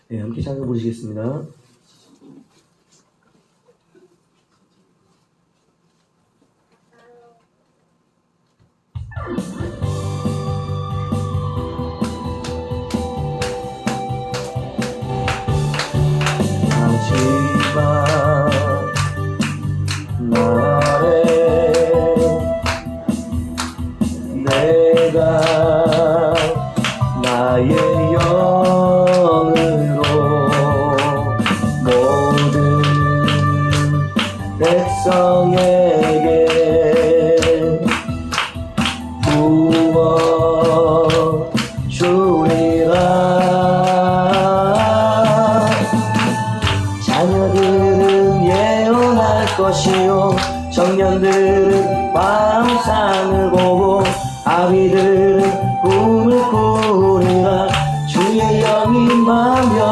네, 함께 찬송 부르시겠습니다. 마지막 날에 내가 나의 영으로 모든 백성에게 부어 주리라. 자녀들은 예언할 것이요 청년들은 환상을 보고 아비들은 꿈을 꾸리라. 주의 영이 임하면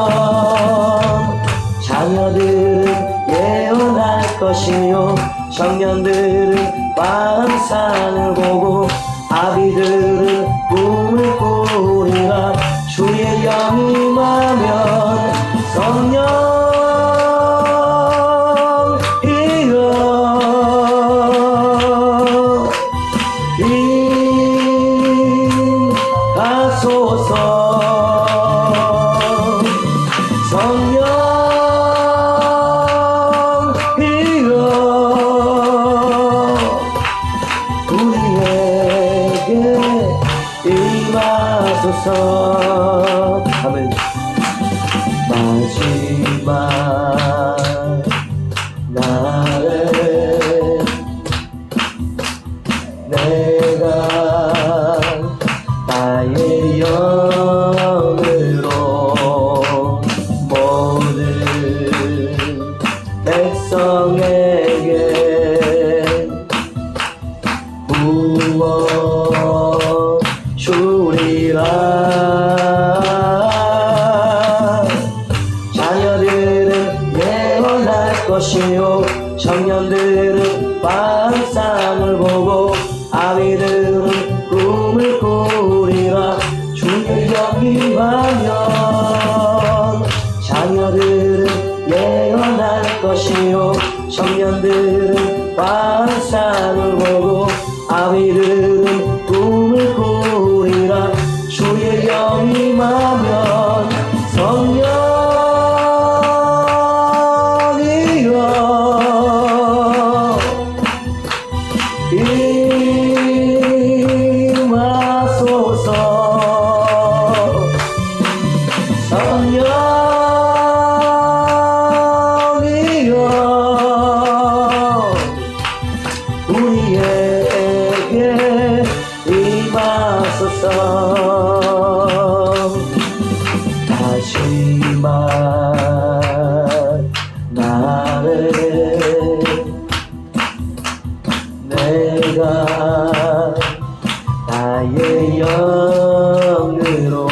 자녀들은 예언할 것이요 청년들은 환상을 보고 아비들은 꿈을 꾸리라. 주의 영이 임하면 성령 아멘. 마지막 날에 내가 나의 영으로 모든 백성에게 부어 주리라. 자녀들은 예언할 것이요 청년들은 환상을 보고 아비들은 꿈을 꾸리라. 주의 영이 임하면 자녀들은 예언할 것이요 청년들은 환상을 보고 아비들은 꿈을 꾸리라. 주의 영이 임하면 성령이여 임하소서. 성령이여 우리에게 임하소서. 마지막 날에 내가 나의 영으로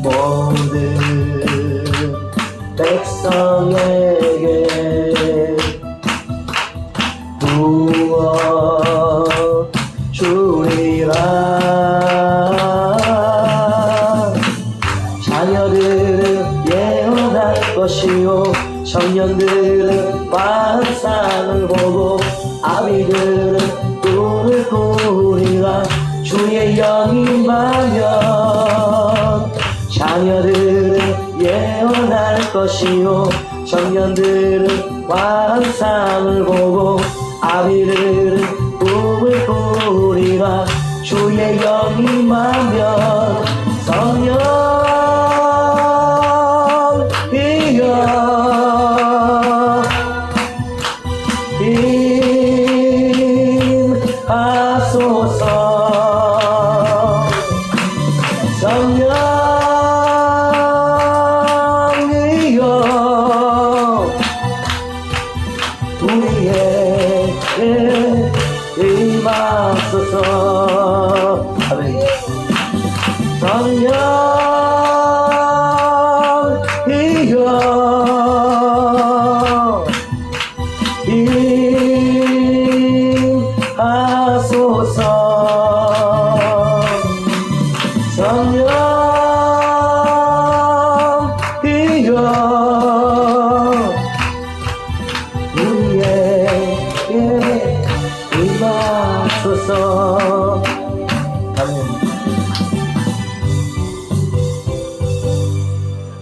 모든 백성에게 부어 주리라. 자녀들은 예언할 것이요 청년들은 환상을 보고 아비들은 꿈을 꾸리라. 주의 영이 임하면 자녀들은 예언할 것이요 청년들은 환상을 보고 아비들은 꿈을 꾸리라. 주의 영이 임하면 성령이여 임하소서. 성령이여 우리에게 임하소서. 아멘. 성령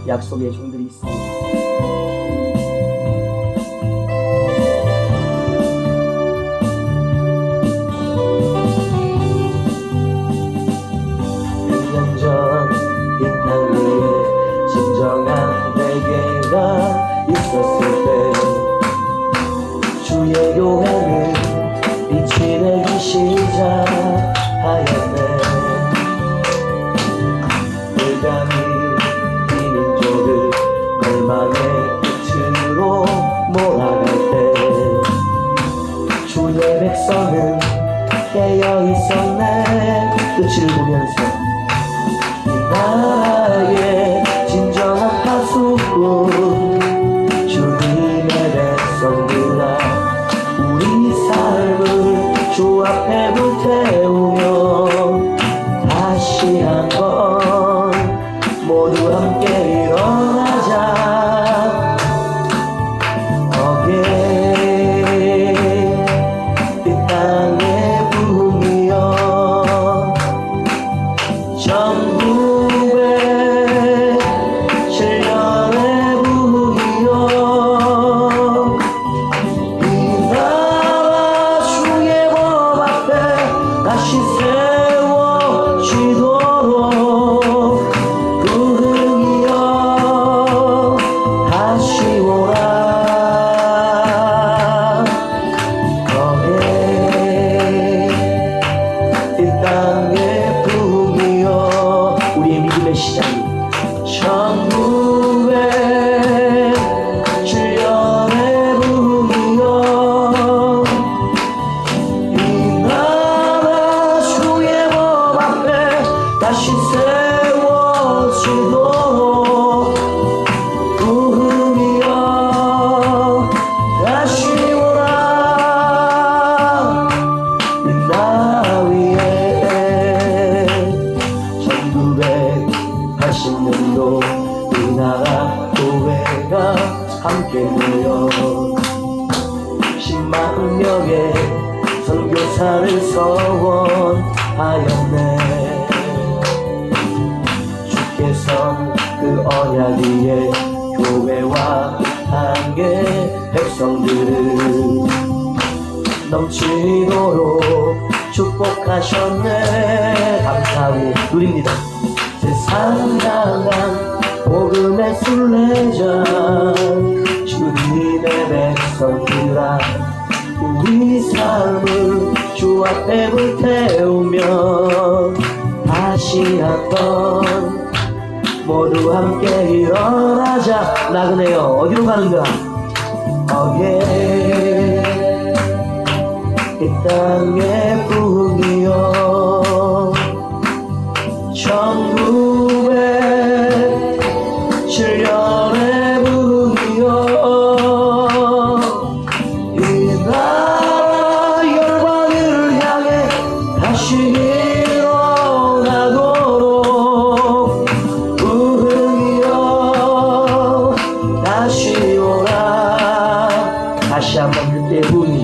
약속의 종들이 있습니다. 이 땅 위에 진정한 회개가 있었을 때 주의 교회는 빛이 되기 시작하였네. 불감이 이 민족을 멸망의 끝으로 몰아갈 때 주의 백성은 깨어있었네. 끝을 보면서 나의 진정한 파수꾼 주님의 백성들아, 우리 삶을 주 앞에 불태우며 다시 한번 모두 함께 일어나자. 이 땅의 부흥이여 전국의 신령의 부흥이여 이 나라 주의 법 앞에 다시 세워지도록 부흥이여 다시 오라. 이 땅의 부흥이여 우리의 믿음의 시작이 천국의 주연의 부흥이여 이 나라 주의 법 앞에 다시 세워지도록 부흥이여 다시 오라. 이 나라 위에 1980년도 우리나라 교회가 함께 모여 10만 명의 선교사를 서원하였네. 주께서 그 언약 위에 교회와 함께 백성들을 넘치도록 축복하셨네. 감사하고 누립니다. 세상 나간 복음의 순례자 주님의 백성들아, 우리 삶을 주 앞에 불태우며 다시 한번 모두 함께 일어나자. 나그네여 어디로 가는가? 이 땅의 부흥이여 천국의 신령의 부흥이여 이 나라 열방을 향해 다시 일어나도록 부흥이여 다시 오라. 다시 한번 그때의 부흥이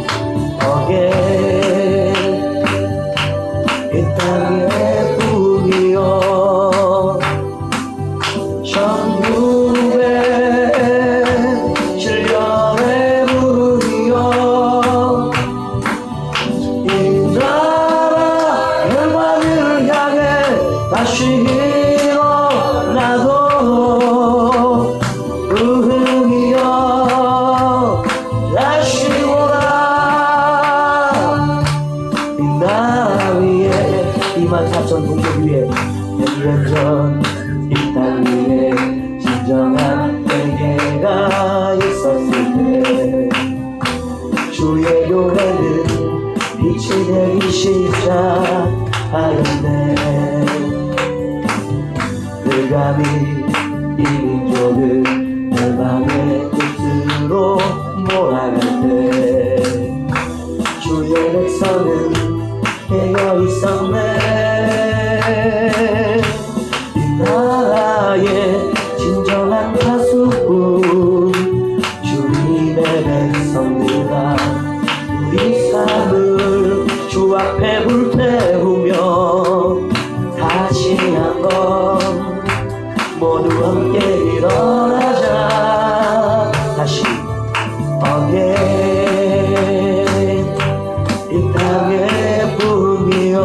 이 땅의 부흥이여 천국의 신령의 부흥이여 이 나라 열방을 향해 다시 일어나도록 부흥이여 다시 오라. 이 나라 위에 24,000 동족 위에 100년 전 이 땅 위에 진정한 회개가 있었을 때 주의 교회는 빛이 되기 시작하였네. 불감이 이 민족을 멸망의 끝으로 몰아갈 때 주의 백성은 깨어 있었네. 이 나라의 진정한 파수꾼 주님의 백성들아, 우리 삶을 주 앞에 불태우며 다시 한번 모두 함께 일어나자. 다시 again. 이 땅의 분이여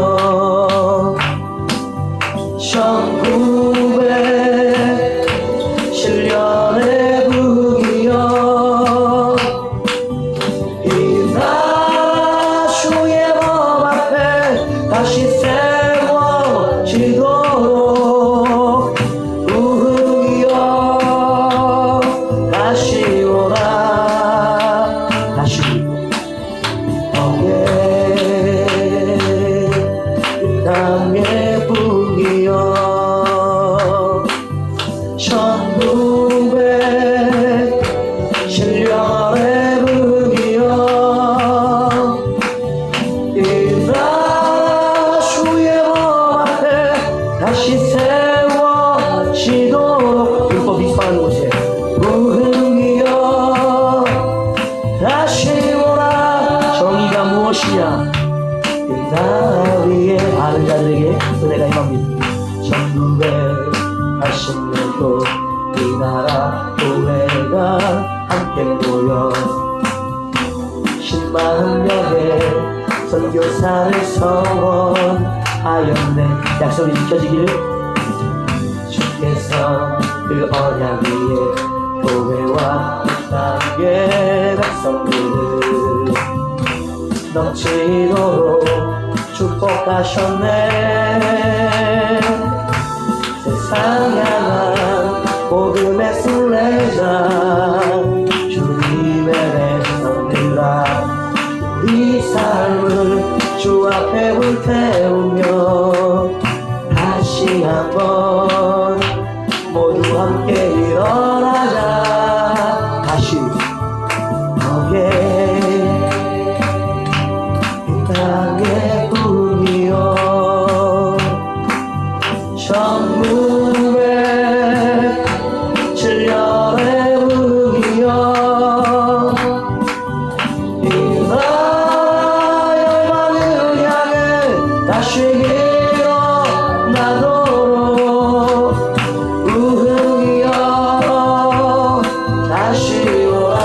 천국의 신령의 분이여 이 나라 주의 법 앞에 다시 세워지도록 우흥이여 다시 오라. 다시 이 땅의 분이여 천국의 신령의 분이여 이 나라 주의 법 앞에 다시 세워지도록 율법 이스파하는 곳에 우흥이여 다시 오라. 정의가 무엇이냐? 이 나라 위에 많은 자들에게 은혜가 임합니다. 천국에 하시면도 이 나라 교회가 함께 모여 10만 명의 선교사를 서원하였네. 약속이 지켜지기를 주께서 그 언약 위에 교회와 이 땅의 백성들을 넘치도록 축복하셨네. 세상 향한 복음의 순례자 주님의 백성들아 우리 삶을 주 앞에 불태우며 다시 한번 모두 함께 일어나자. 다시 이 땅의 분이여 천국의 신령의 분이여 이 나라 열방을 향해 다시 일어나도록 우흥이여 다시 오라.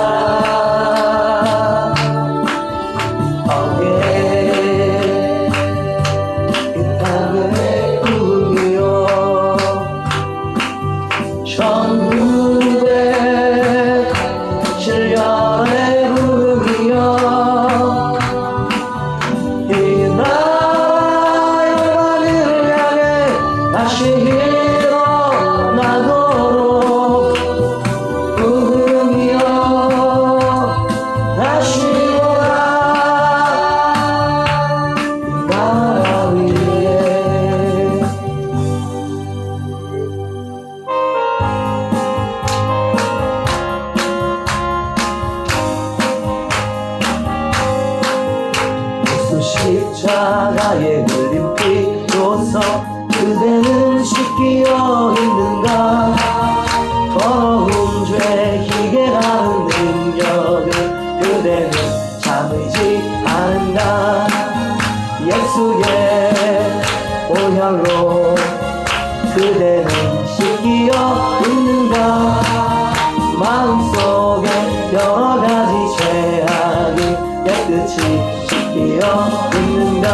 이 땅의 분이여 천국의 신령의 분이여 이 나라 열방을 향해 다시 일어나도록 우흥이여 다시 오라. 이 나라 위에 십자가에 흘린 피로써 그대는 씻기어 있는가? 더러운 죄 희게 하는 능력을 그대는 참으지 않는가? 예수의 보혈로 그대는 씻기어 있는가? 마음속에 여러가지 죄악이 깨끗이 씻기어 있는가?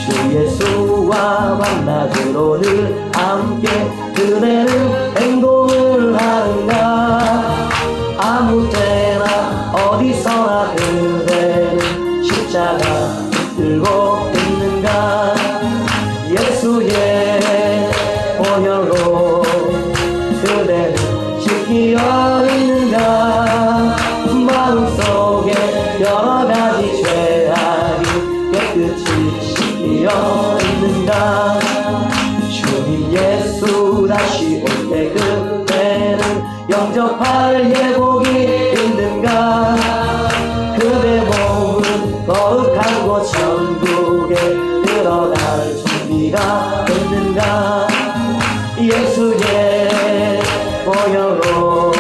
주 예수와 만나기로를 함께 그대는 행동을 하는가? 아무 때나 어디서나 그대는 십자가 들고 있는가? 예수의 보혈로 그대는 씻기어 있는가? 마음속에 여러가지 죄악이 깨끗이 씻기어 있는가? 주님 예수 다시 올 때 그때는 영접할 예복이 있는가? 그대 몸은 거룩한 곳 천국에 들어갈 준비가 됐는가? 예수의 보혈로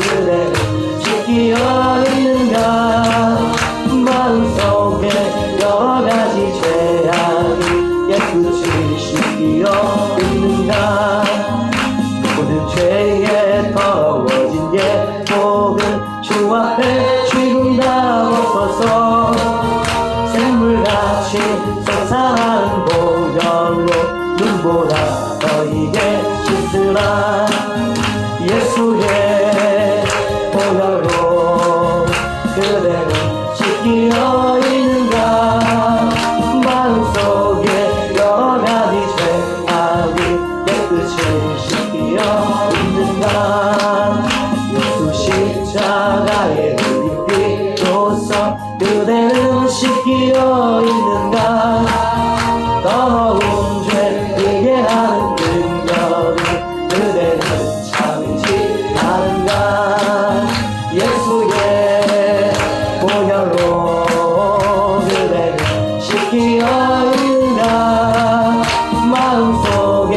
그대는 씻기어 있는가? 마음속에 여러가지 죄악이 깨끗이 씻기어 있는가? 있으나 예수의 보혈로 그대는 씻기어 있는가. 마음속에 여러가지 죄악이 깨끗이 씻기어 있는가. 예수 십자가의 흘린 피로써 그대는 씻기어 있는가. 더러운 죄 되게 하는 능력이 그대는 참지 않은가. 예수의 보혈로 그대는 씻기어 있는가. 마음속에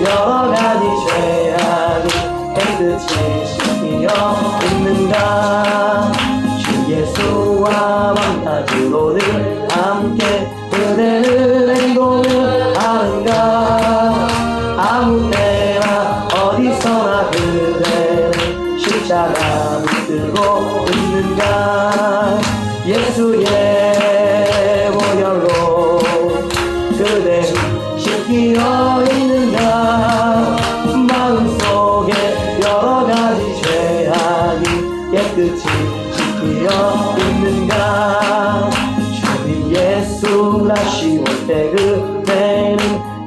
여러가지 죄악이 깨끗이 씻기어 있는가. 주 예수와 만나기로 늘 함께 그대는 행동을 하는가. 아무 때나 어디서나 그대는 십자가 붙들고 있는가. 예수의 보혈로 그대는 씻기어 있는가. 마음속에 여러가지 죄악이 깨끗이 씻기어 있는가. 주님 예수 다시 올 때 그대는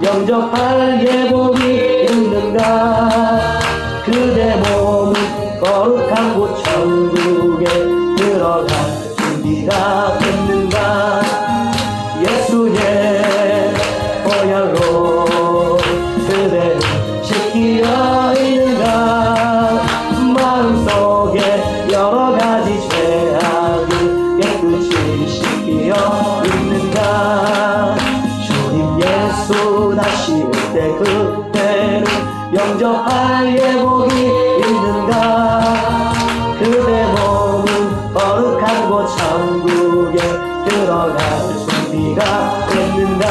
영접할 예복이 있는가. 그대 몸은 거룩한 곳 천국에 들어갈 준비가 됐는가. 예수의 보혈로 그대는 씻기어 있는가. 마음속에 여러가지 죄악이 깨끗이 씻기어 있는가. 주님 예수 다시 올 때 그대는 영접할 예복이 있는가. 그대 몸은 거룩한 곳 천국에 들어갈 준비가 됐는가.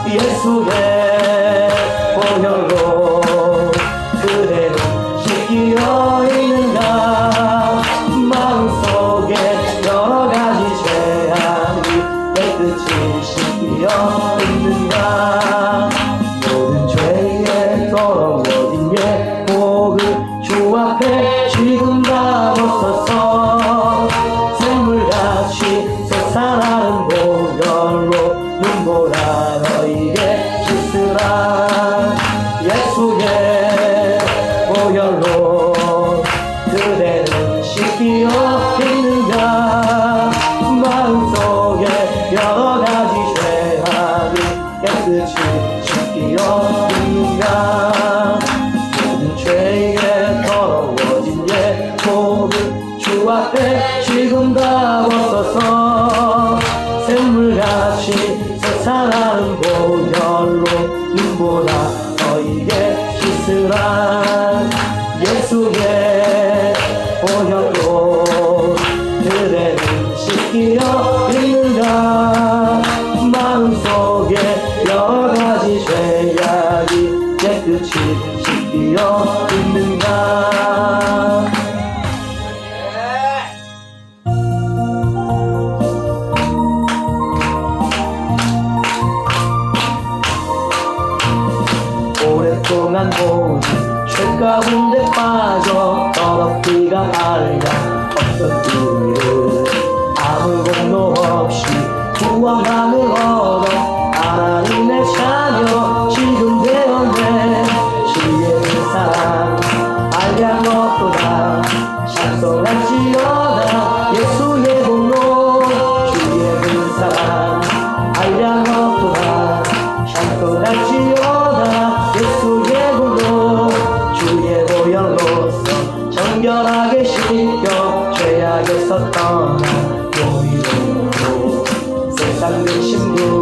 예수의 보혈로 그대는 씻기어 있는가. 마음속에 여러가지 죄악이 깨끗이 씻기어 있는가. 모든 죄에 더러워진 예복을 주 앞에 지금 다 벗어서 샘물같이 솟아나는 보혈로 눈보라 너희에게 씻으라. 예수의 보혈로 그대는 씻기어 있는가. 마음속에 여러가지 죄악이 깨끗이 씻기어 있는가. 모든 죄에 더러워진 예복을 주 앞에 지금 다 벗어서 샘물같이 솟아나는 보혈로 눈보라 너희에게 씻으라. 예수의 보혈로 그대는 씻기어 있는가. 마음속에 여러가지 죄악이 깨끗이 씻기어 있는가. 오랫동안 모든 죄 가운데 빠져 더럽기가 아니라 없던 우리를 아무 공로 없이 구원함을 얻어 하나님의 자녀 지금 되었네. 주의 그 사랑 알량 없도다 찬송할지어다. 예수의 공로 주의 그 사랑 알량 없도다 찬송할지어다. 예수의 공로 주의 보혈로서 정결하게 씻겨 죄악에서 떠나 보이고 세상 근심도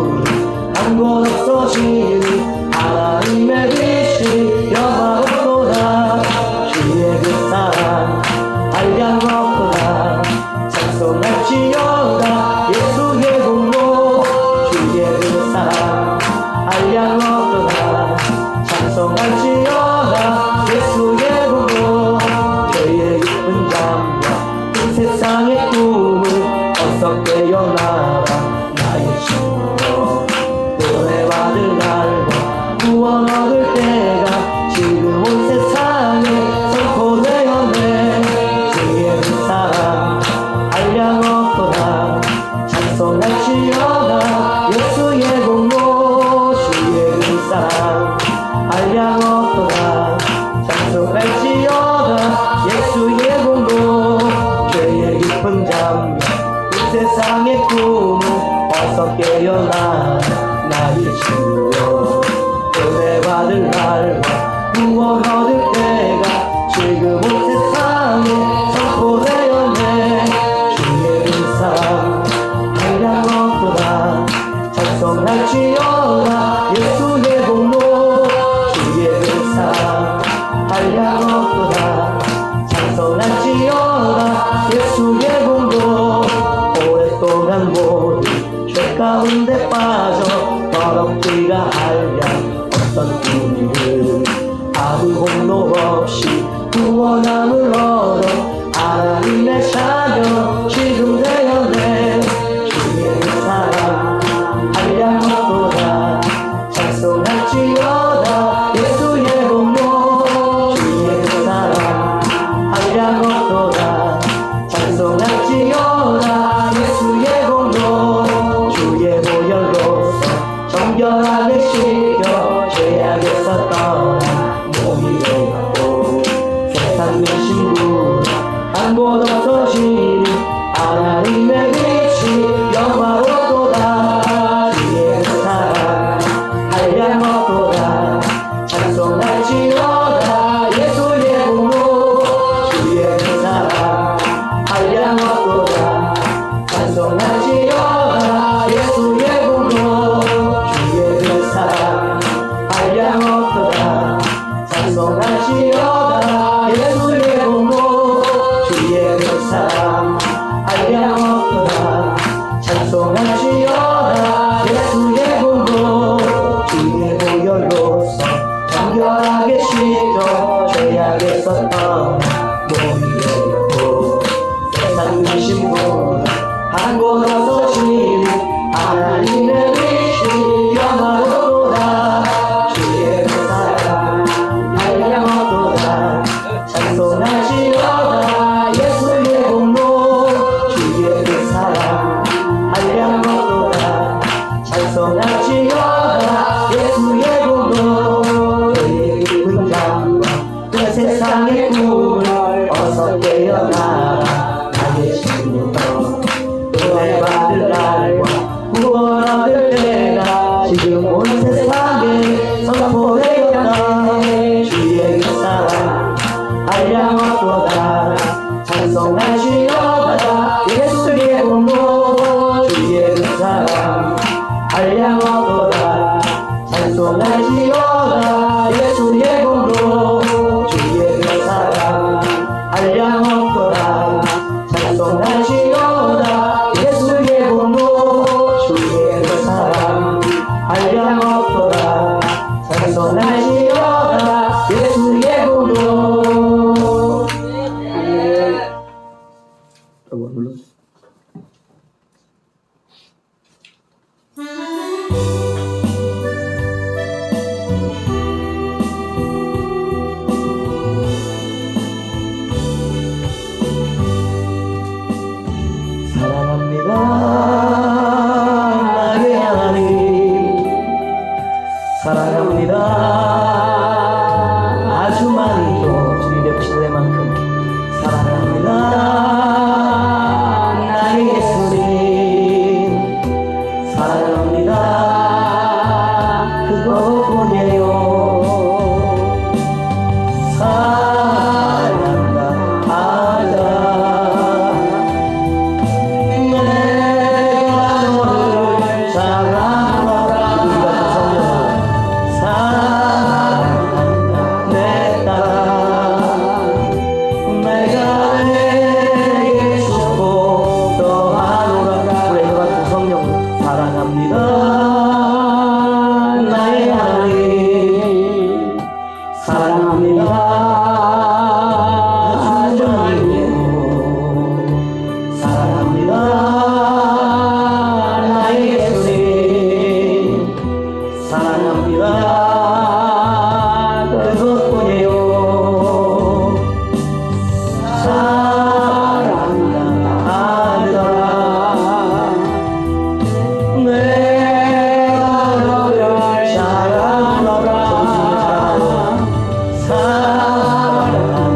공로 없이 구원함을 얻어 하나님의 자녀 지금 되었네. 주의 사랑 한량없도다 찬송할지어다 예수의 공로. 주의 사랑 한량없도다 찬송할지어다 예수의 공로. 주의 보혈로서 정결하게 씻겨 죄악에서 떠난 몸이 되었고 세상 근심으로 한 곳 없어지니 하나님의 빛이 영화롭도다. 주의 사랑 한량없도다 찬송할지어다 예수의 공로. 주의 사랑 한량없도다 찬송할지어다 예수의 공로. 주의 사랑 한량없도다 찬송할지어다 예수의 공로. 주의 사랑 한량없도다 찬송할지어다 예수의 공로. 주의 보혈로서 정결하게 씻어 죄악에서 떠나 몸이 되었고 세상 근심보다 한 곳 없어지니 하나님의 빛이 영화롭도다. 주의 사랑 한량없도다 찬송할지어다 예수의 공로. 주의 사랑 한량없도다 찬송할지어다 예수의 공로. 그의 깊은 잠과 그 세상의 꿈을 어서 깨어나라 나의 친구여. 은혜 받을 날과 구원 얻을 때가 지금 온 세상에 선포되었네. 주의 사랑 한량없도다 찬송할지어다 예수의 공로. 주의 사랑 한량없도다 찬송할지어다 예수의 공로. 주의 사랑 한량없도다 찬송할지어다 예수의 공로. 주의 사랑 한량없도다 찬송할지어다 예수의 공로. 사랑합니다 나의 하나님. 사랑합니다 아주 많이 또 주님 뵙실 때만큼. 사랑합니다 나의 예수님. 사랑합니다 그것뿐이에요. 사랑한다 하자 내가 너를 사랑하라. 사랑한다 내 딸아 내가 내게 주고 더하노라. 우리 같은 성령 사랑합니다 나의 하나님. 사랑합니다 아주 많이요. 사랑합니다 나의 예수님. 사랑합니다 그것뿐이에요. 사랑한다 아들아 내가 너를 사랑하라. 사랑한다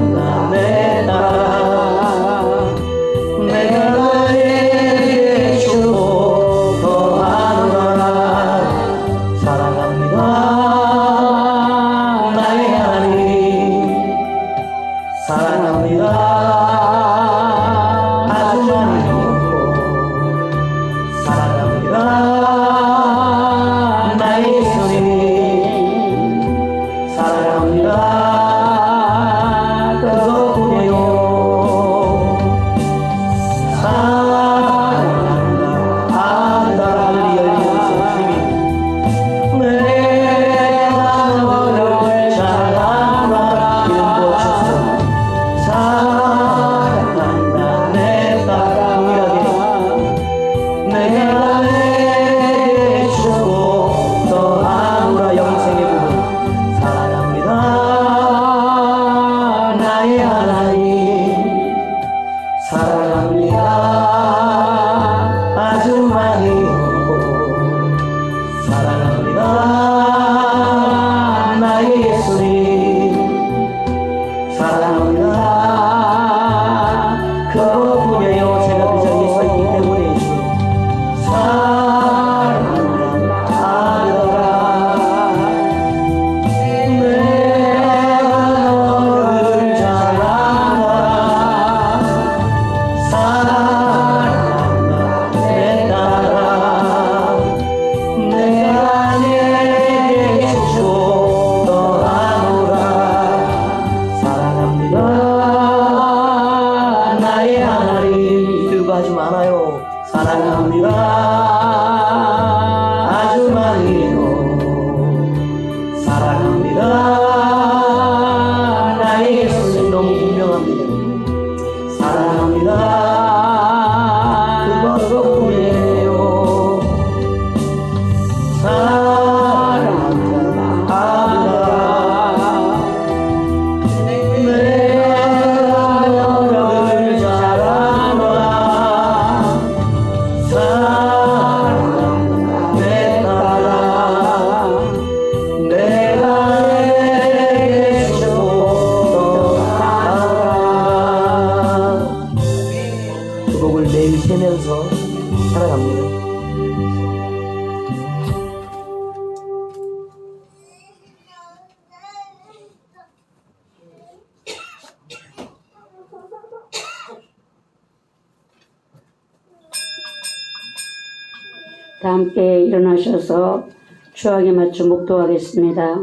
다 함께 일어나셔서 추하게 맞춰 묵도하겠습니다.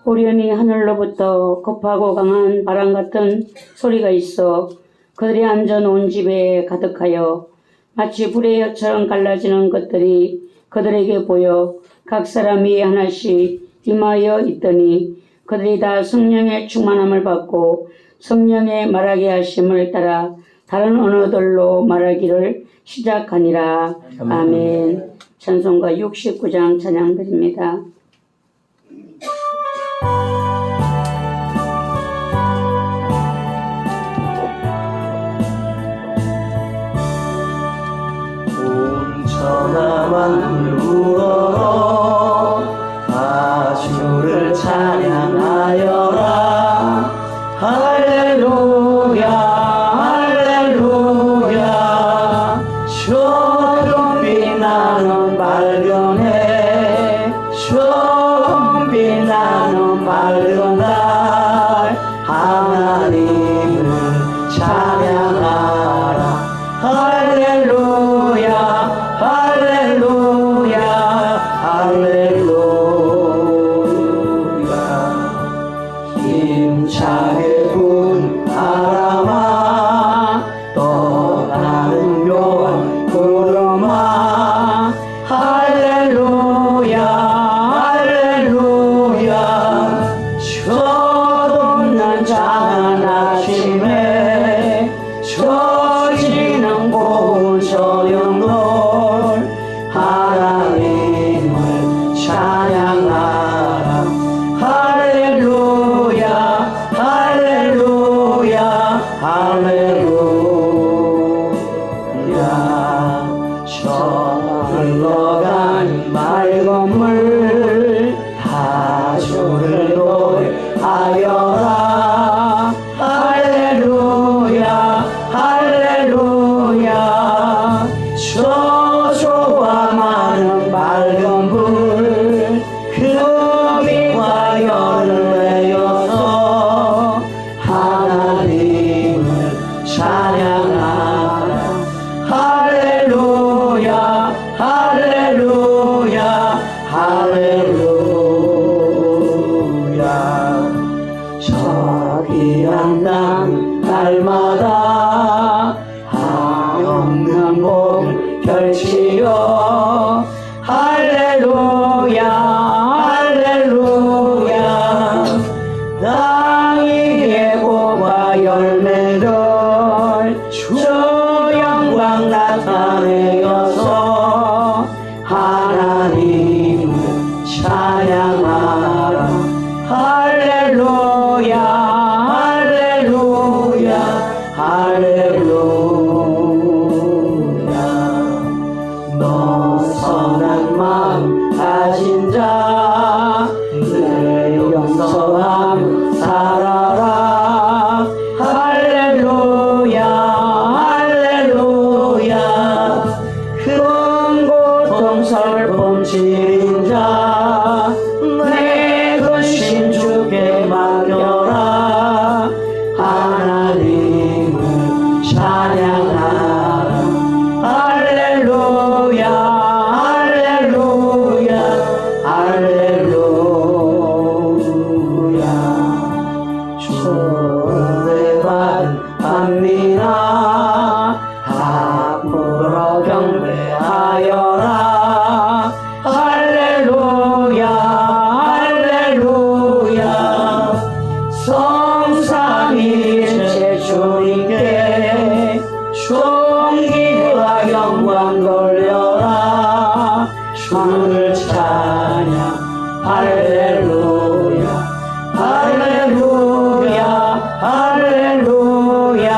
호련히 하늘로부터 급하고 강한 바람 같은 소리가 있어 그들이 앉아놓은 집에 가득하여 마치 불의 엿처럼 갈라지는 것들이 그들에게 보여 각 사람이 하나씩 임하여 있더니 그들이 다 성령의 충만함을 받고 성령의 말하게 하심을 따라 다른 언어들로 말하기를 시작하니라. 아멘. 찬송가 69장 찬양드립니다. 천하 만물 우러러 다 주를 찬양하여라. 할렐루야 할렐루야. 초롱빛 나는 밝은 해 초롱빛 나는 밝은 날 하나님을 찬양하라. 할렐루야 할렐루야 할렐루야. 힘차게 분 바람아 떠나는 묘한 구름아 할렐루야 할렐루야. 초돋는 찬양 아침에 처지는 고운 저녁놀 하나님을 찬양하라. 할렐루야 할렐루야 할렐루야. 저 흘러간 맑은 물 다 주를 노래하여라. 할렐루야 할렐루야. 저조와 많은 맑은 불 그 빛과 열을 내어서 하나님을 찬양하라. 할렐루야 할렐루야 할렐루야. 저 귀한 땅 날마다 하없는 복 펼치어 할렐루야 할렐루야. 땅 위에 꽃과 열매를 주 영광 나타내어서 하나님을 찬양하라. 할렐루야 할렐루야 할렐루야. 너 선한 마음 가진 자 늘 용서함 살아라. 할렐루야 할렐루야. 큰 고통 슬픔 지린 자 내 할렐루야 할렐루야 할렐루야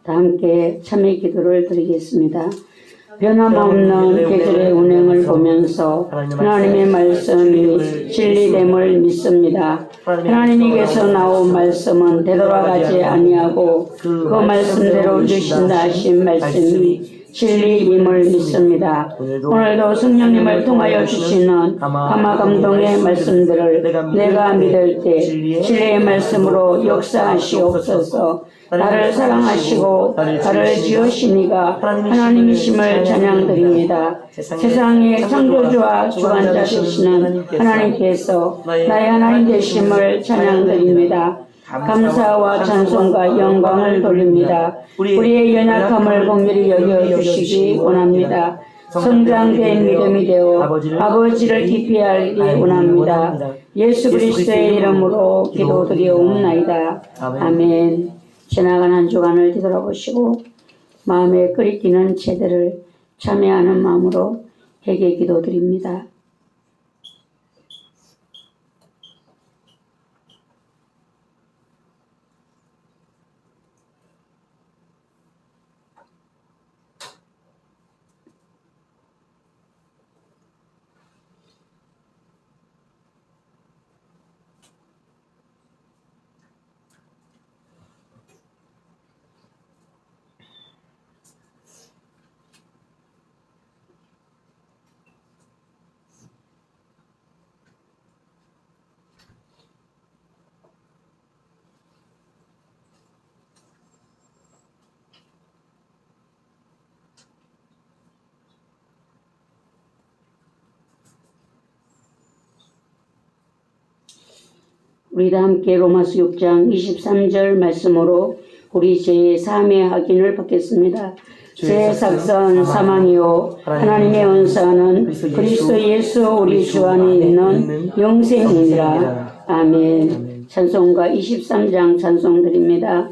다 함께 참회 기도를 드리겠습니다. 변함없는 계절의 운행을 보면서 하나님의 말씀이 진리됨을 믿습니다. 하나님께서 나온 말씀은 되돌아가지 아니하고 그 말씀대로 주신다 하신 말씀이 진리임을 믿습니다. 오늘도 성령님을 통하여 주시는 감화 감동의 말씀들을 내가 믿을 때 진리의 말씀으로 역사하시옵소서. 나를 사랑하시고 나를 지으시니가 하나님이심을 찬양드립니다. 세상의 창조주와 주관자 되시는 하나님께서 나의 하나님 되심을 찬양드립니다. 감사와 찬송과 영광을 돌립니다. 우리의 연약함을 긍휼히 여겨주시기 원합니다. 성장된 믿음이 되어 아버지를 깊이 알기 원합니다. 예수 그리스도의 이름으로 기도드리옵나이다. 아멘. 지나간 한 주간을 뒤돌아보시고 마음에 끓이기는 제들을 참여하는 마음으로 회개 기도드립니다. 우리 다 함께 로마서 6장 23절 말씀으로 우리 죄의 삶의 확인을 받겠습니다. 죄의 삭선 사망이요 하나님의 은사는 그리스도 예수 우리 주 안에 있는 영생이니라. 아멘. 찬송가 23장 찬송 드립니다.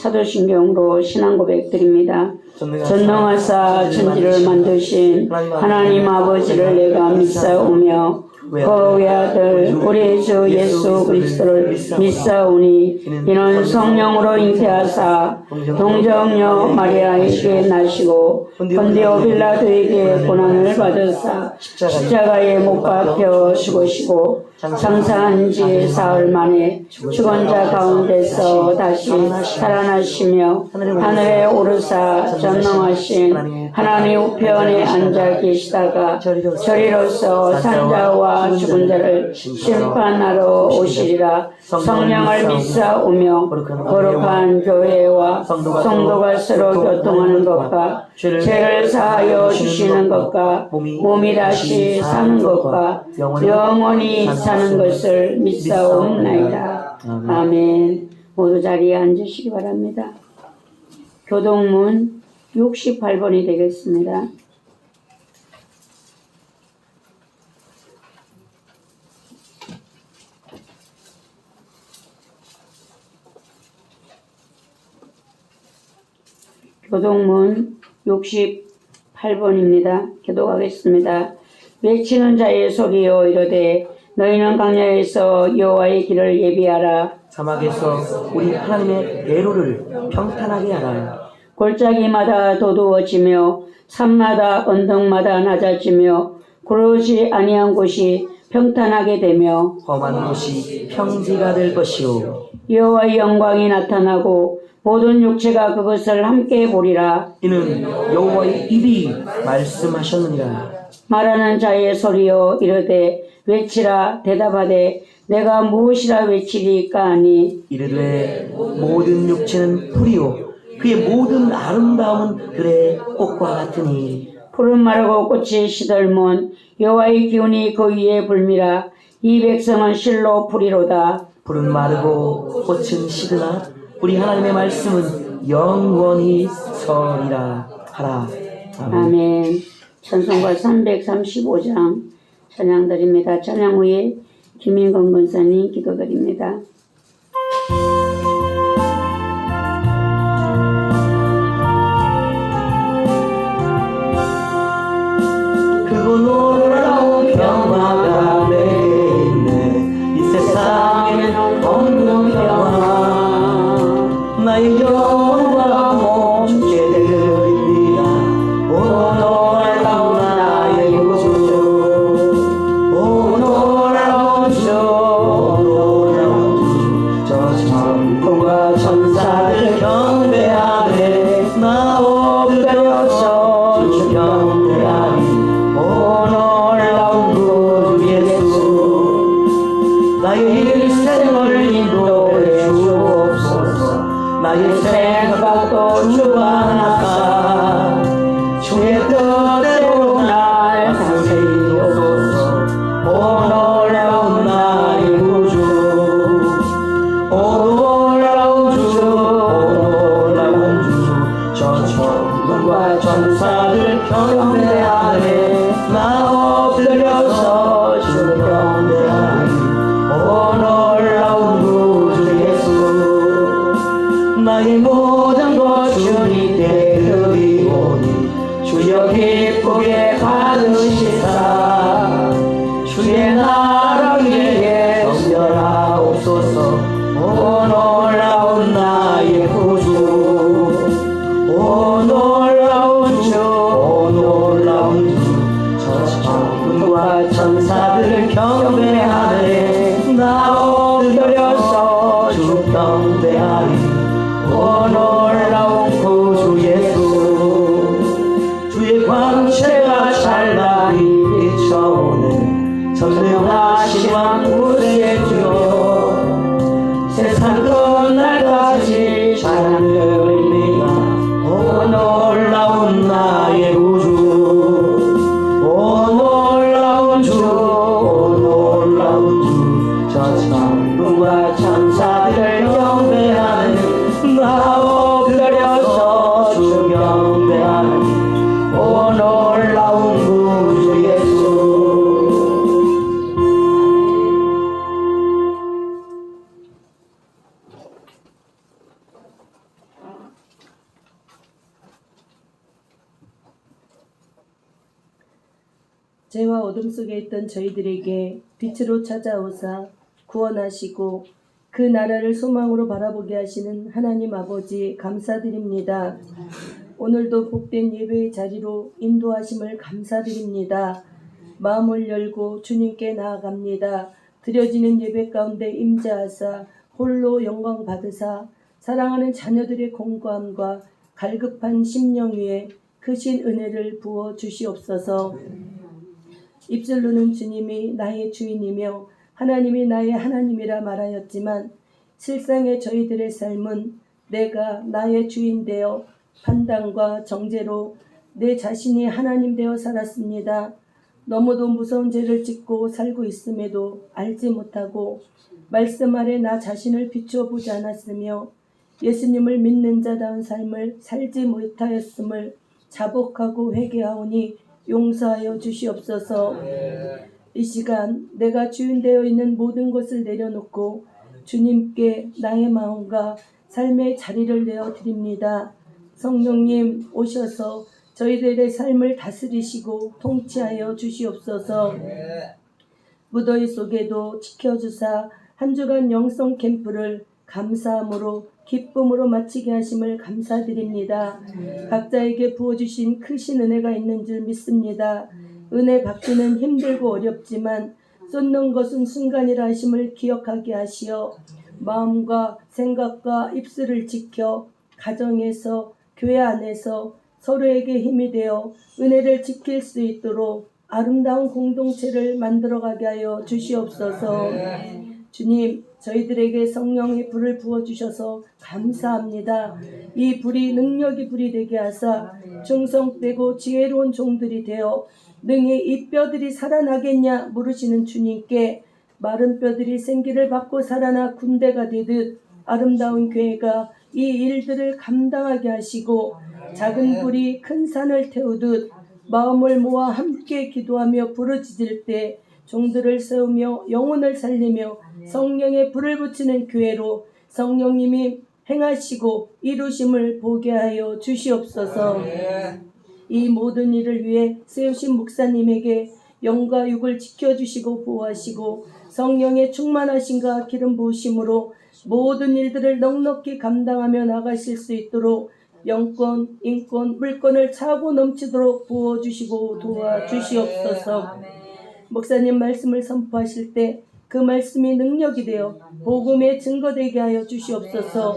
사도신경으로 신앙 고백 드립니다. 전능하사 천지를 만드신 하나님 아버지를 내가 믿사오며 그 아들 우리 주 예수 그리스도를 믿사오니 이는 성령으로 잉태하사 동정녀 마리아에게 나시고 본디오 빌라도에게 고난을 받으사 십자가에 못 박혀 죽으시고 장사한 지 사흘 만에 죽은 자 가운데서 다시 살아나시며 하늘에 오르사 전능하신 하나님 우편에 앉아 계시다가 저리로서 산자와 죽은 자를 심판하러 오시리라. 성령을 믿사오며 거룩한 교회와 성도가 서로 교통하는 것과 죄를 사하여 주시는 것과 몸이 다시 사는 것과 영원히 사는 것을 믿사옵나이다. 아멘. 모두 자리에 앉으시기 바랍니다. 교동문 68번이 되겠습니다. 교동문 68번입니다. 기도하겠습니다. 외치는 자의 소리여 이르되 너희는 광야에서 여호와의 길을 예비하라. 사막에서 우리 하나님의 대로를 평탄하게 하라. 골짜기마다 도두어지며 산마다 언덕마다 낮아지며 구르지 아니한 곳이 평탄하게 되며 험한 곳이 평지가 될 것이요 여호와의 영광이 나타나고 모든 육체가 그것을 함께 보리라. 이는 여호와의 입이 말씀하셨느니라. 말하는 자의 소리여 이르되 외치라. 대답하되 내가 무엇이라 외치리까 하니 이르되 모든 육체는 풀이요 그의 모든 아름다움은 들의 꽃과 같으니 푸른 마르고 꽃이 시들면 여호와의 기운이 그 위에 불미라. 이 백성은 실로 풀이로다. 푸른 마르고 꽃은 시드나 우리 하나님의 말씀은 영원히 서리라 하라. 아멘. 아멘. 찬송가 335장 찬양드립니다. 찬양 후에 김인건 권사님 기도드립니다. 크고 놀라운 평화가 내게 있네. 이 세상에는 없는 평화. 나의 영혼과 몸 주께 드립니다. 오 놀라운 나의 구주, 오 놀라운 주, 오 놀라운 주. 저 천군과 천사들 경배하네. 나 엎드려서 주 경배하니. 오 놀라운 구주 예수, 나의 일생을 인도해 주옵소서. 나의 생각도 주관하사 주의 뜻대로 날 다스리옵소서. 오 놀라운 나의 구주, 오 놀라운 주, 오 놀라운 주. 저 천군과 천사들 경배하네. 나 엎드려서 주 경배하니. 오 놀라운 구주 예수, 나의 모든 것 주님께 드리오니 주여 기쁘게 받으시사 주의 나라 위에 정결하옵소서. 오 놀라운 나의 구주, 오 놀라운 주, 오 놀라운 주. 저 천군과 천사들 경배하네. 나 엎드려서 주 경배하리. 오 놀라운 구주 예수, 주의 광채가 찬란히 비춰오네. 전능하신 왕구세의 주여, 세상 끝날까지 찬양드립니다. 오 놀라운 나의 구주, 오 놀라운 주, 오 놀라운 주. 저 천군과 천사들 경배하네. 나 엎드려서 주 경배하니. 오 놀라운 구주 예수. 죄와 어둠 속에 있던 저희들에게 빛으로 찾아오사 구원하시고 그 나라를 소망으로 바라보게 하시는 하나님 아버지 감사드립니다. 오늘도 복된 예배의 자리로 인도하심을 감사드립니다. 마음을 열고 주님께 나아갑니다. 드려지는 예배 가운데 임재하사 홀로 영광 받으사 사랑하는 자녀들의 공고함과 갈급한 심령 위에 크신 은혜를 부어 주시옵소서. 입술로는 주님이 나의 주인이며 하나님이 나의 하나님이라 말하였지만 실상의 저희들의 삶은 내가 나의 주인 되어 판단과 정죄로 내 자신이 하나님 되어 살았습니다. 너무도 무서운 죄를 짓고 살고 있음에도 알지 못하고 말씀 아래 나 자신을 비추어 보지 않았으며 예수님을 믿는 자다운 삶을 살지 못하였음을 자복하고 회개하오니 용서하여 주시옵소서. 이 시간 내가 주인 되어 있는 모든 것을 내려놓고 주님께 나의 마음과 삶의 자리를 내어 드립니다. 성령님 오셔서 저희들의 삶을 다스리시고 통치하여 주시옵소서. 무더위 속에도 지켜주사 한 주간 영성 캠프를 감사함으로 기쁨으로 마치게 하심을 감사드립니다. 각자에게 부어주신 크신 은혜가 있는 줄 믿습니다. 은혜 받기는 힘들고 어렵지만 쏟는 것은 순간이라 하심을 기억하게 하시어 마음과 생각과 입술을 지켜 가정에서 교회 안에서 서로에게 힘이 되어 은혜를 지킬 수 있도록 아름다운 공동체를 만들어가게 하여 주시옵소서. 주님, 저희들에게 성령의 불을 부어주셔서 감사합니다. 이 불이 능력이 불이 되게 하사 충성되고 지혜로운 종들이 되어 능히 이 뼈들이 살아나겠냐 물으시는 주님께 마른 뼈들이 생기를 받고 살아나 군대가 되듯 아름다운 교회가 이 일들을 감당하게 하시고 작은 불이 큰 산을 태우듯 마음을 모아 함께 기도하며 부르짖을 때 종들을 세우며 영혼을 살리며 성령의 불을 붙이는 교회로 성령님이 행하시고 이루심을 보게 하여 주시옵소서. 이 모든 일을 위해 세우신 목사님에게 영과 육을 지켜주시고 보호하시고 성령의 충만하심과 기름 부으심으로 모든 일들을 넉넉히 감당하며 나가실 수 있도록 영권, 인권, 물권을 차고 넘치도록 부어주시고 도와주시옵소서. 목사님 말씀을 선포하실 때 그 말씀이 능력이 되어 복음의 증거되게 하여 주시옵소서.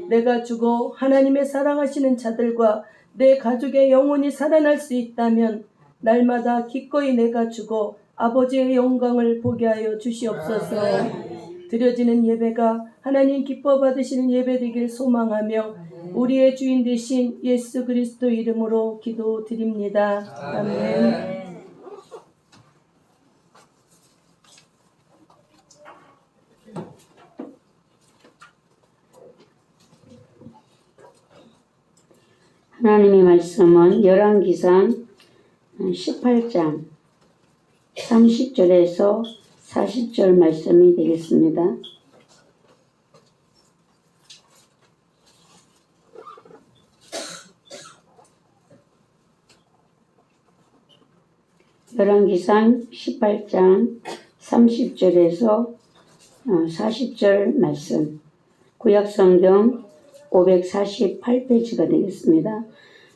내가 죽어 하나님의 사랑하시는 자들과 내 가족의 영혼이 살아날 수 있다면 날마다 기꺼이 내가 죽어 아버지의 영광을 보게 하여 주시옵소서. 드려지는 예배가 하나님 기뻐 받으시는 예배 되길 소망하며 우리의 주인 되신 예수 그리스도 이름으로 기도드립니다. 아멘. 하나님의 말씀은 열왕기상 18장 30절에서 40절 말씀이 되겠습니다. 열왕기상 18장 30절에서 40절 말씀, 구약성경 548페이지가 되겠습니다.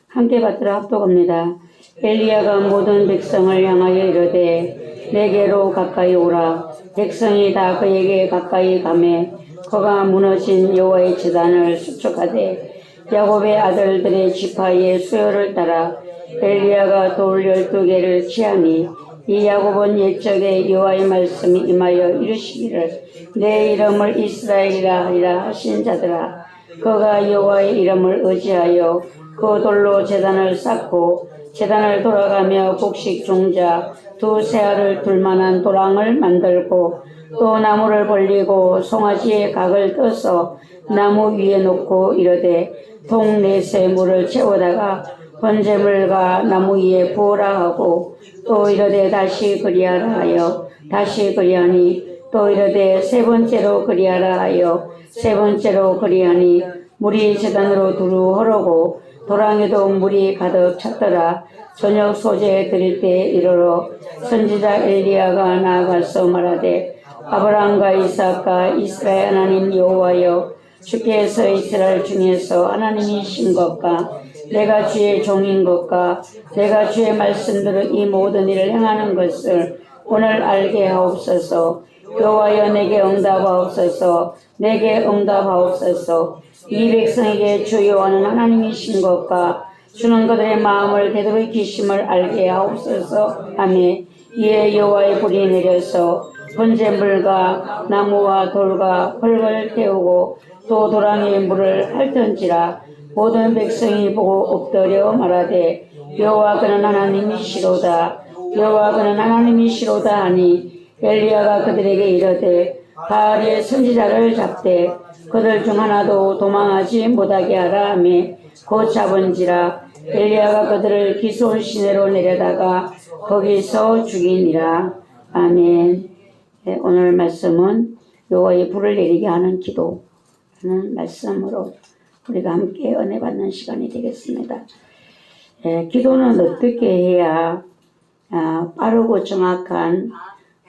함께 받들어 합독합니다. 엘리야가 모든 백성을 향하여 이르되 내게로 가까이 오라. 백성이 다 그에게 가까이 가매 그가 무너진 여호와의 제단을 수축하되 야곱의 아들들의 지파의 수요를 따라 엘리야가 돌 12개를 취하니 이 야곱은 옛적에 여호와의 말씀이 임하여 이르시기를 내 이름을 이스라엘이라 하리라 하신 자들아, 그가 여호와의 이름을 의지하여 그 돌로 제단을 쌓고 제단을 돌아가며 곡식 종자 2 알을 둘 만한 도랑을 만들고 또 나무를 벌리고 송아지의 각을 떠서 나무 위에 놓고 이르되 통 4새 물을 채우다가 번제물과 나무 위에 부으라 하고 또 이르되 다시 그리하라 하여 다시 그리하니 또 이르되 3번째로 그리하라 하여 3번째로 그리하니 물이 제단으로 두루 흐르고 도랑에도 물이 가득 찼더라. 저녁 소재 드릴 때에 이르러 선지자 엘리야가 나아가서 말하되 아브라함과 이삭과 이스라엘 하나님 여호와여, 주께서 이스라엘 중에서 하나님이신 것과 내가 주의 종인 것과 내가 주의 말씀대로 이 모든 일을 행하는 것을 오늘 알게 하옵소서. 여호와여, 내게 응답하옵소서. 내게 응답하옵소서. 이 백성에게 주 여호와는 하나님이신 것과 주는 그들의 마음을 되돌이키심을 알게 하옵소서. 아멘. 이에 여호와의 불이 내려서 번제물과 나무와 돌과 흙을 태우고 또 도랑에 물을 핥던지라. 모든 백성이 보고 엎드려 말하되 여호와 그는 하나님이시로다. 여호와 그는 하나님이시로다 하니 엘리야가 그들에게 이르되 바알의 선지자를 잡되 그들 중 하나도 도망하지 못하게 하라 하며 곧 잡은지라. 엘리야가 그들을 기손 시내로 내려다가 거기서 죽이니라. 아멘. 네, 오늘 말씀은 여호와의 불을 내리게 하는 기도라는 말씀으로 우리가 함께 은혜 받는 시간이 되겠습니다. 기도는 어떻게 해야 빠르고 정확한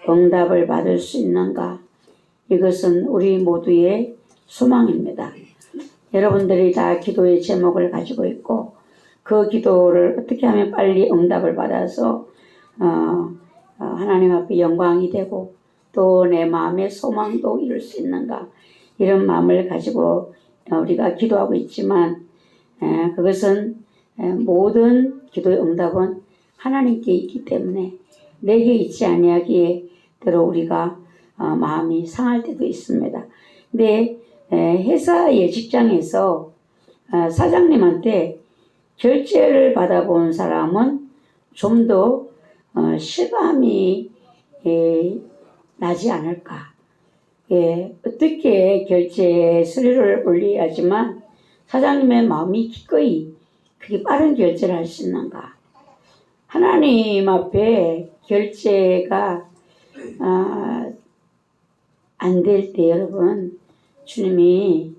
응답을 받을 수 있는가? 이것은 우리 모두의 소망입니다. 여러분들이 다 기도의 제목을 가지고 있고 그 기도를 어떻게 하면 빨리 응답을 받아서 하나님 앞에 영광이 되고 또 내 마음의 소망도 이룰 수 있는가, 이런 마음을 가지고 우리가 기도하고 있지만 그것은 모든 기도의 응답은 하나님께 있기 때문에 내게 있지 아니하기에 때로 우리가 마음이 상할 때도 있습니다. 근데 회사의 직장에서 사장님한테 결제를 받아본 사람은 좀 더 실감이 나지 않을까. 어떻게 결제 서류를 올려야지만 사장님의 마음이 기꺼이 그게 빠른 결제를 할 수 있는가. 하나님 앞에 결제가 안 될 때 여러분, 주님이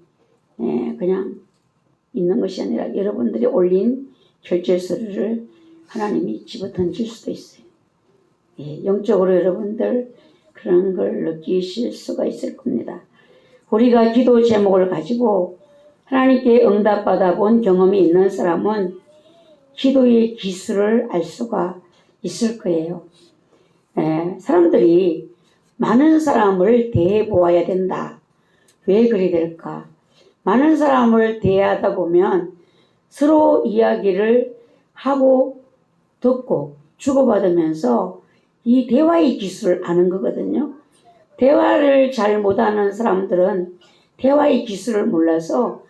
그냥 있는 것이 아니라 여러분들이 올린 결제 서류를 하나님이 집어 던질 수도 있어요. 영적으로 여러분들 그런 걸 느끼실 수가 있을 겁니다. 우리가 기도 제목을 가지고 하나님께 응답받아 본 경험이 있는 사람은 기도의 기술을 알 수가 있을 거예요. 사람들이 많은 사람을 대해 보아야 된다. 왜 그리 될까? 많은 사람을 대하다 보면 서로 이야기를 하고 듣고 주고받으면서 이 대화의 기술을 아는 거거든요. 대화를 잘 못하는 사람들은 대화의 기술을 몰라서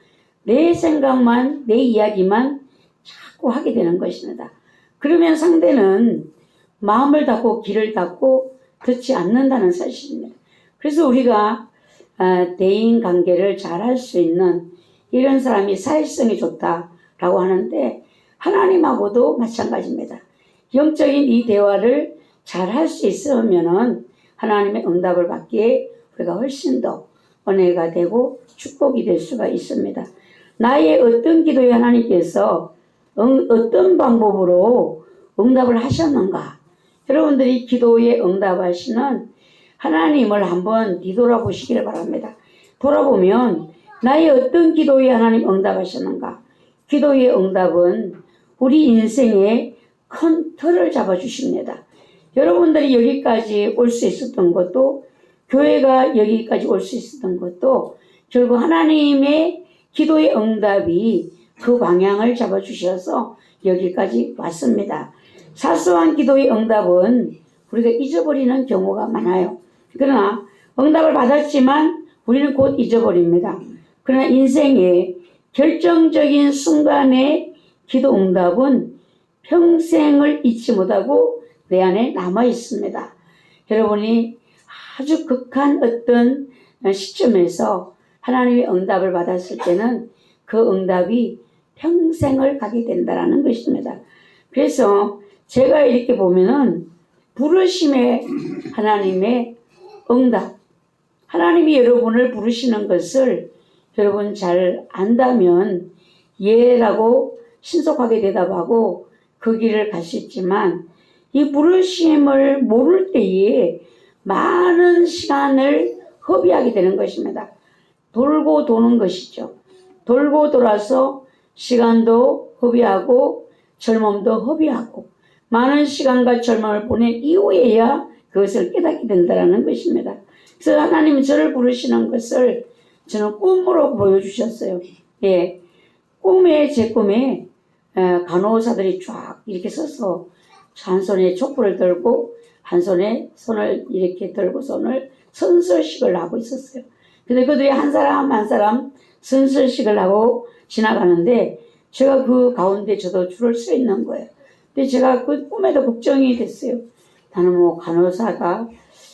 내 생각만, 내 이야기만 자꾸 하게 되는 것입니다. 그러면 상대는 마음을 닫고 귀를 닫고 듣지 않는다는 사실입니다. 그래서 우리가 대인 관계를 잘 할 수 있는 이런 사람이 사회성이 좋다라고 하는데 하나님하고도 마찬가지입니다. 영적인 이 대화를 잘 할 수 있으면은 하나님의 응답을 받기에 우리가 훨씬 더 은혜가 되고 축복이 될 수가 있습니다. 나의 어떤 기도에 하나님께서 어떤 방법으로 응답을 하셨는가? 여러분들이 기도에 응답하시는 하나님을 한번 뒤돌아보시기를 바랍니다. 돌아보면 나의 어떤 기도에 하나님 응답하셨는가? 기도의 응답은 우리 인생에 큰 틀을 잡아주십니다. 여러분들이 여기까지 올 수 있었던 것도, 교회가 여기까지 올 수 있었던 것도 결국 하나님의 기도의 응답이 그 방향을 잡아주셔서 여기까지 왔습니다. 사소한 기도의 응답은 우리가 잊어버리는 경우가 많아요. 그러나 응답을 받았지만 우리는 곧 잊어버립니다. 그러나 인생의 결정적인 순간의 기도 응답은 평생을 잊지 못하고 내 안에 남아 있습니다. 여러분이 아주 극한 어떤 시점에서 하나님의 응답을 받았을 때는 그 응답이 평생을 가게 된다는 것입니다. 그래서 제가 이렇게 보면은 부르심의 하나님의 응답, 하나님이 여러분을 부르시는 것을 여러분 잘 안다면 예라고 신속하게 대답하고 그 길을 갈 수 있지만, 이 부르심을 모를 때에 많은 시간을 허비하게 되는 것입니다. 돌고 도는 것이죠. 돌고 돌아서 시간도 허비하고 젊음도 허비하고 많은 시간과 젊음을 보낸 이후에야 그것을 깨닫게 된다는 것입니다. 그래서 하나님은 저를 부르시는 것을 저는 꿈으로 보여주셨어요. 제 꿈에 간호사들이 쫙 이렇게 서서 한 손에 촛불을 들고 한 손에 손을 이렇게 들고 손을 선설식을 하고 있었어요. 근데 그들이 한 사람 한 사람 선설식을 하고 지나가는데 제가 그 가운데 저도 줄을 서 있는 거예요. 근데 제가 그 꿈에도 걱정이 됐어요. 나는 뭐 간호사가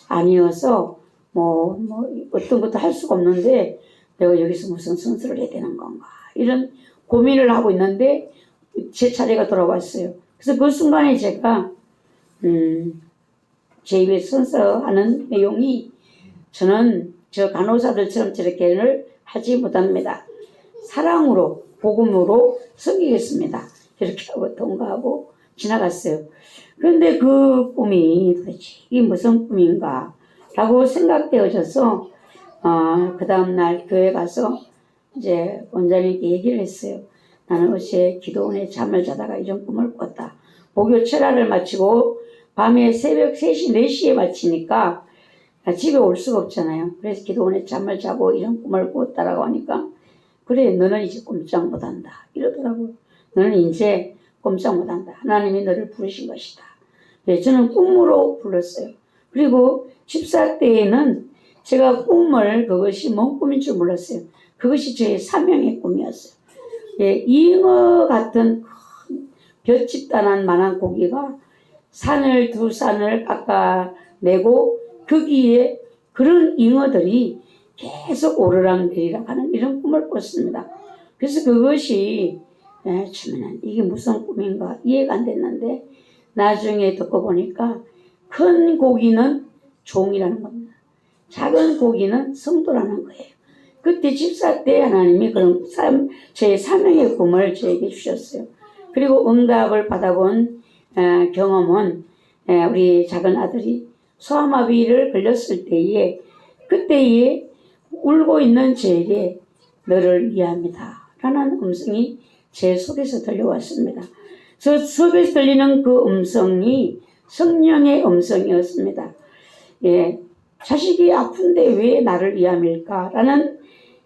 아니어서 뭐 어떤 것도 할 수가 없는데 내가 여기서 무슨 선설을 해야 되는 건가, 이런 고민을 하고 있는데 제 차례가 돌아왔어요. 그래서 그 순간에 제가 제 입에 선서하는 내용이, 저는 저 간호사들처럼 저렇게는 하지 못합니다. 사랑으로 복음으로 섬기겠습니다. 이렇게 하고 통과하고 지나갔어요. 그런데 그 꿈이 도대체 이게 무슨 꿈인가 라고 생각되어져서 그 다음날 교회 가서 이제 원장님께 얘기를 했어요. 나는 어제 기도원에 잠을 자다가 이런 꿈을 꿨다. 목요 철야를 마치고 밤에 새벽 3시, 4시에 마치니까 집에 올 수가 없잖아요. 그래서 기도원에 잠을 자고 이런 꿈을 꿨다라고 하니까 그래 너는 이제 꼼짝 못한다 이러더라고요. 너는 이제 꼼짝 못한다. 하나님이 너를 부르신 것이다. 네, 저는 꿈으로 불렀어요. 그리고 집사 때에는 제가 꿈을 그것이 뭔 꿈인 줄 몰랐어요. 그것이 저의 사명의 꿈이었어요. 예, 잉어 같은 큰 볏집단한 만한 고기가 두 산을 깎아내고 거기에 그런 잉어들이 계속 오르락내리락 하는 이런 꿈을 꿨습니다. 그래서 그것이 처음에는 이게 무슨 꿈인가 이해가 안 됐는데 나중에 듣고 보니까 큰 고기는 종이라는 겁니다. 작은 고기는 성도라는 거예요. 그때 집사 때 하나님이 그런 제 사명의 꿈을 저에게 주셨어요. 그리고 응답을 받아본 경험은 우리 작은 아들이 소아마비를 걸렸을 때에 그때에 울고 있는 저에게 너를 이해합니다 라는 음성이 제 속에서 들려왔습니다. 저 속에서 들리는 그 음성이 성령의 음성이었습니다. 예, 자식이 아픈데 왜 나를 이해합니까? 라는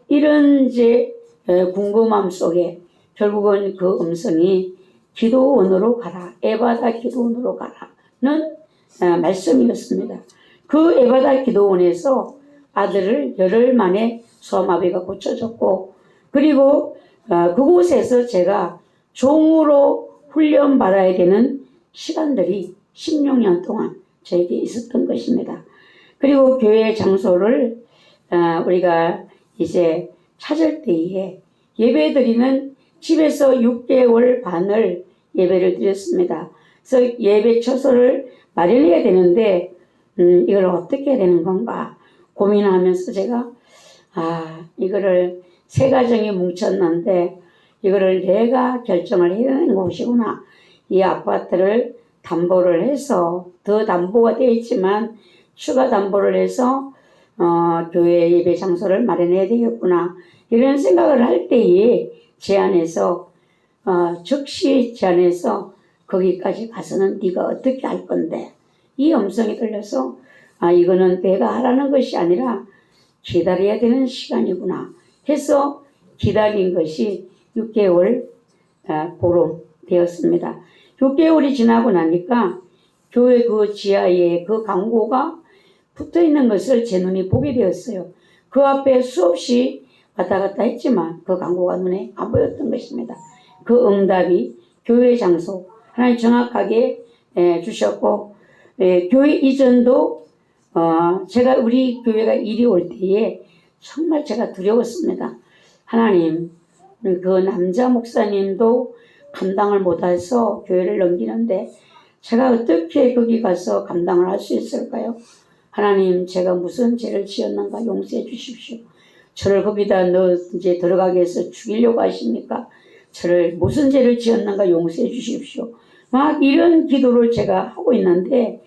이런 이제 궁금함 속에 결국은 그 음성이 기도원으로 가라. 에바다 기도원으로 가라는 말씀이었습니다. 그 에바다 기도원에서 아들을 열흘 만에 소아마비가 고쳐졌고 그리고 그곳에서 제가 종으로 훈련받아야 되는 시간들이 16년 동안 저에게 있었던 것입니다. 그리고 교회 장소를 우리가 이제 찾을 때에 예배드리는 집에서 6개월 반을 예배를 드렸습니다. 그래서 예배 처소를 마련해야 되는데 이걸 어떻게 해야 되는 건가 고민하면서 제가 이거를 세 가정이 뭉쳤는데 이거를 내가 결정을 해야 되는 곳이구나. 이 아파트를 담보를 해서 더 담보가 되어 있지만 추가 담보를 해서 교회 예배 장소를 마련해야 되겠구나. 이런 생각을 할 때에 제안해서 즉시 제안해서 거기까지 가서는 네가 어떻게 할 건데 이 음성이 들려서 이거는 내가 하라는 것이 아니라 기다려야 되는 시간이구나 해서 기다린 것이 6개월 보름 되었습니다. 6개월이 지나고 나니까 교회 그 지하에 그 광고가 붙어 있는 것을 제 눈이 보게 되었어요. 그 앞에 수없이 왔다 갔다 했지만 그 광고가 눈에 안 보였던 것입니다. 그 응답이 교회 장소 하나님 정확하게 주셨고 교회 이전도 제가 우리 교회가 이리 올 때에 정말 제가 두려웠습니다. 하나님 그 남자 목사님도 감당을 못해서 교회를 넘기는데 제가 어떻게 거기 가서 감당을 할 수 있을까요? 하나님 제가 무슨 죄를 지었는가 용서해 주십시오. 저를 거기다 이제 들어가게 해서 죽이려고 하십니까? 저를 무슨 죄를 지었는가 용서해 주십시오. 막 이런 기도를 제가 하고 있는데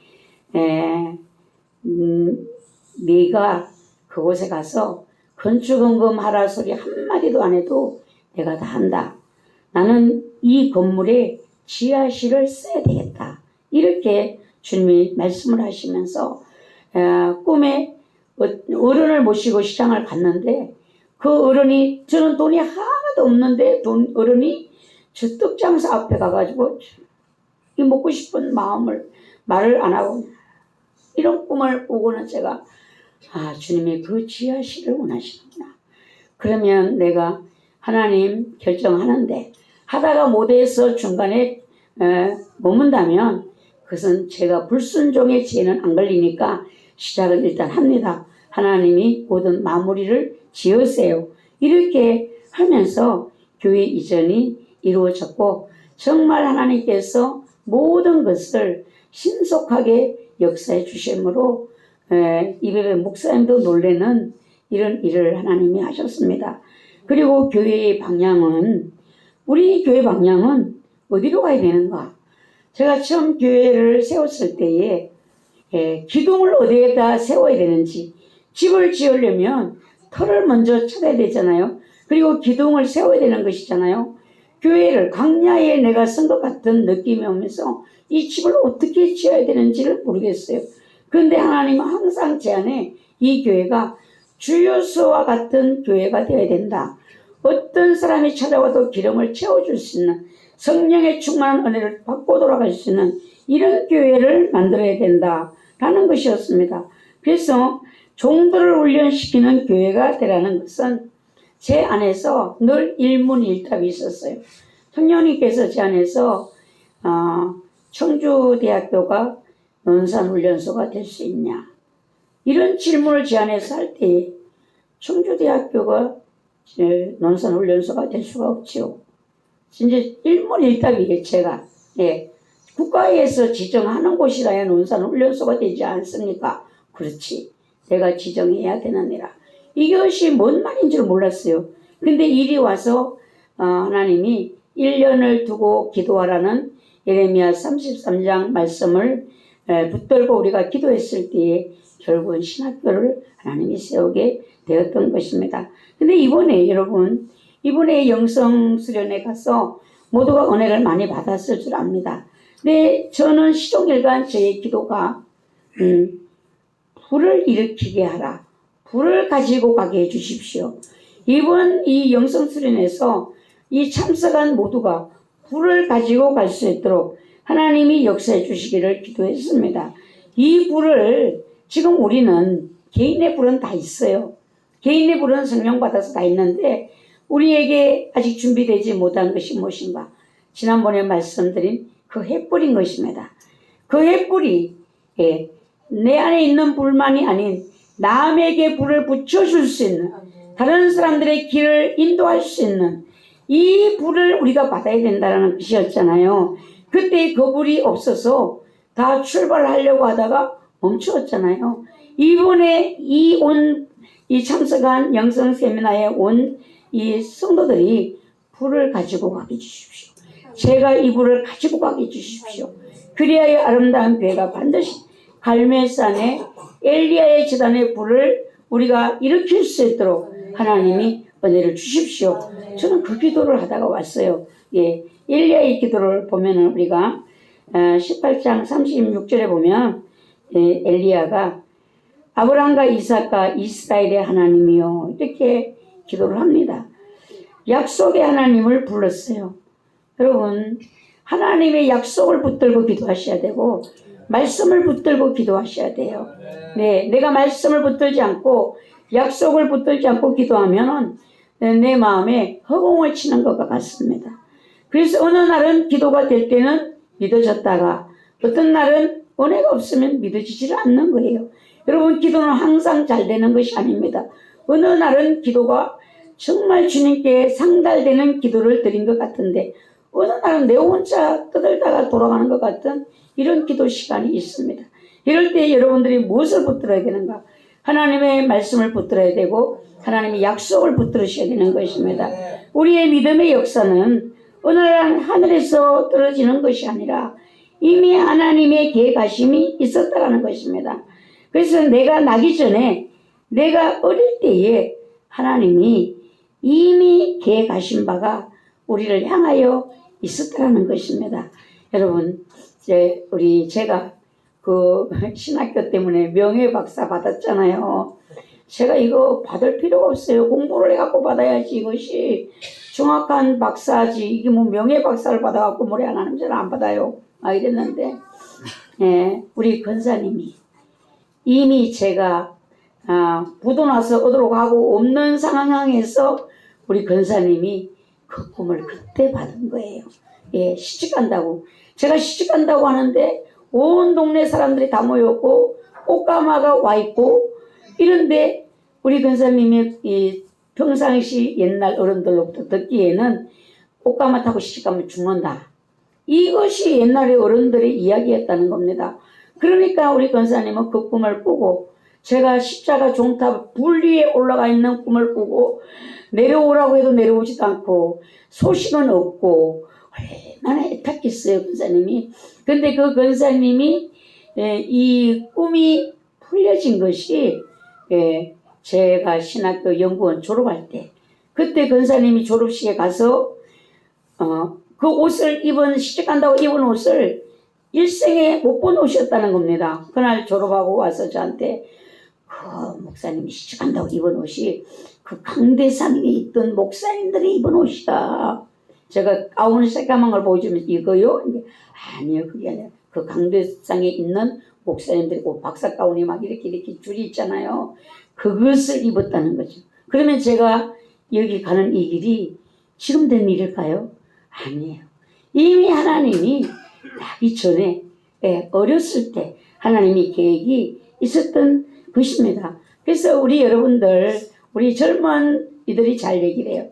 네가 그곳에 가서 건축원금 하라 소리 한마디도 안 해도 내가 다 한다. 나는 이 건물에 지하실을 써야 되겠다. 이렇게 주님이 말씀을 하시면서 꿈에 어른을 모시고 시장을 갔는데 그 어른이 저는 돈이 하나도 없는데 어른이 저 떡장사 앞에 가가지고 이 먹고 싶은 마음을 말을 안 하고 이런 꿈을 보고는 제가 주님이 그 지하실을 원하시는구나. 그러면 내가 하나님 결정하는데 하다가 못해서 중간에 머문다면 그것은 제가 불순종의 죄는 안 걸리니까 시작을 일단 합니다. 하나님이 모든 마무리를 지으세요. 이렇게 하면서 교회 이전이 이루어졌고 정말 하나님께서 모든 것을 신속하게 역사해 주심으로 이베베 목사님도 놀라는 이런 일을 하나님이 하셨습니다. 그리고 교회의 방향은, 우리 교회 방향은 어디로 가야 되는가? 제가 처음 교회를 세웠을 때에 기둥을 어디에다 세워야 되는지, 집을 지으려면 터를 먼저 찾아야 되잖아요. 그리고 기둥을 세워야 되는 것이잖아요. 교회를 광야에 내가 쓴 것 같은 느낌이 오면서 이 집을 어떻게 지어야 되는지를 모르겠어요. 그런데 하나님은 항상 제 안에 이 교회가 주유소와 같은 교회가 되어야 된다. 어떤 사람이 찾아와도 기름을 채워줄 수 있는, 성령의 충만한 은혜를 받고 돌아갈 수 있는 이런 교회를 만들어야 된다라는 것이었습니다. 그래서 종들을 훈련시키는 교회가 되라는 것은 제 안에서 늘 일문일답이 있었어요. 성령님께서 제 안에서 청주대학교가 논산훈련소가 될 수 있냐, 이런 질문을 제 안에서 할 때 청주대학교가 논산훈련소가 될 수가 없지요. 진짜 일문일답이에요. 제가 국가에서 지정하는 곳이라야 논산훈련소가 되지 않습니까? 그렇지, 내가 지정해야 되느니라. 이것이 뭔 말인 줄 몰랐어요. 근데 이리 와서 하나님이 1년을 두고 기도하라는 예레미야 33장 말씀을 붙들고 우리가 기도했을 때에 결국은 신학교를 하나님이 세우게 되었던 것입니다. 근데 이번에 여러분, 이번에 영성 수련회 가서 모두가 은혜를 많이 받았을 줄 압니다. 근데 저는 시종일관 저의 기도가 불을 일으키게 하라, 불을 가지고 가게 해주십시오. 이번 이 영성 수련회에서 이 참석한 모두가 불을 가지고 갈 수 있도록 하나님이 역사해 주시기를 기도했습니다. 이 불을 지금 우리는 개인의 불은 다 있어요. 개인의 불은 성령 받아서 다 있는데 우리에게 아직 준비되지 못한 것이 무엇인가? 지난번에 말씀드린 그 횃불인 것입니다. 그 횃불이 내 안에 있는 불만이 아닌 남에게 불을 붙여줄 수 있는, 다른 사람들의 길을 인도할 수 있는 이 불을 우리가 받아야 된다는 것이었잖아요. 그때 그 불이 없어서 다 출발하려고 하다가 멈추었잖아요. 이번에 이 참석한 영성 세미나에 온 이 성도들이 불을 가지고 가게 주십시오. 제가 이 불을 가지고 가게 주십시오. 그리하여 아름다운 교회가 반드시 갈멜산의 엘리야의 제단의 불을 우리가 일으킬 수 있도록 하나님이 은혜를 주십시오. 저는 그 기도를 하다가 왔어요. 엘리야의 기도를 보면은 우리가 18장 36절에 보면 엘리야가 아브라함과 이삭과 이스라엘의 하나님이요, 이렇게 기도를 합니다. 약속의 하나님을 불렀어요. 여러분, 하나님의 약속을 붙들고 기도하셔야 되고 말씀을 붙들고 기도하셔야 돼요. 내가 말씀을 붙들지 않고 약속을 붙들지 않고 기도하면 내 마음에 허공을 치는 것과 같습니다. 그래서 어느 날은 기도가 될 때는 믿어졌다가 어떤 날은 은혜가 없으면 믿어지질 않는 거예요. 여러분, 기도는 항상 잘 되는 것이 아닙니다. 어느 날은 기도가 정말 주님께 상달되는 기도를 드린 것 같은데 어느 날은 내 혼자 떠들다가 돌아가는 것 같은 이런 기도 시간이 있습니다. 이럴 때 여러분들이 무엇을 붙들어야 되는가? 하나님의 말씀을 붙들어야 되고 하나님의 약속을 붙들으셔야 되는 것입니다. 우리의 믿음의 역사는 어느 날 하늘에서 떨어지는 것이 아니라 이미 하나님의 계획하심이 있었다는 것입니다. 그래서 내가 나기 전에, 내가 어릴 때에 하나님이 이미 계획하신 바가 우리를 향하여 있었다는 것입니다. 여러분, 제가 그 신학교 때문에 명예박사 받았잖아요. 제가 이거 받을 필요가 없어요. 공부를 해갖고 받아야지. 이것이 정확한 박사지. 이게 뭐 명예박사를 받아갖고 뭐래 하나님 저는 안 받아요. 이랬는데 우리 권사님이 이미 제가 부도 나서 어디로 가고 없는 상황에서 우리 권사님이 그 꿈을 그때 받은 거예요. 시집간다고. 제가 시집간다고 하는데 온 동네 사람들이 다 모였고 꽃가마가 와 있고 이런데 우리 권사님이 이 평상시 옛날 어른들로부터 듣기에는 꽃가마 타고 시집가면 죽는다. 이것이 옛날에 어른들의 이야기였다는 겁니다. 그러니까 우리 권사님은 그 꿈을 꾸고 제가 십자가 종탑 불 위에 올라가 있는 꿈을 꾸고 내려오라고 해도 내려오지도 않고 소식은 없고 얼마나 애타겠어요 권사님이. 근데 그 권사님이 이 꿈이 풀려진 것이 제가 신학교 연구원 졸업할 때, 그때 권사님이 졸업식에 가서 그 옷을 시집간다고 입은 옷을 일생에 못 본 옷이었다는 겁니다. 그날 졸업하고 와서 저한테 그 목사님이 시집간다고 입은 옷이 그 강대상에 있던 목사님들이 입은 옷이다. 제가 가운 새까만 걸 보여주면서 이거요? 아니요, 그게 아니라 그 강대상에 있는 목사님들이 옷, 박사 가운이 막 이렇게 줄이 있잖아요. 그것을 입었다는 거죠. 그러면 제가 여기 가는 이 길이 지금 된 일일까요? 아니에요. 이미 하나님이 나기 전에 어렸을 때 하나님이 계획이 있었던 것입니다. 그래서 우리 여러분들, 우리 젊은 이들이 잘 얘기를 해요.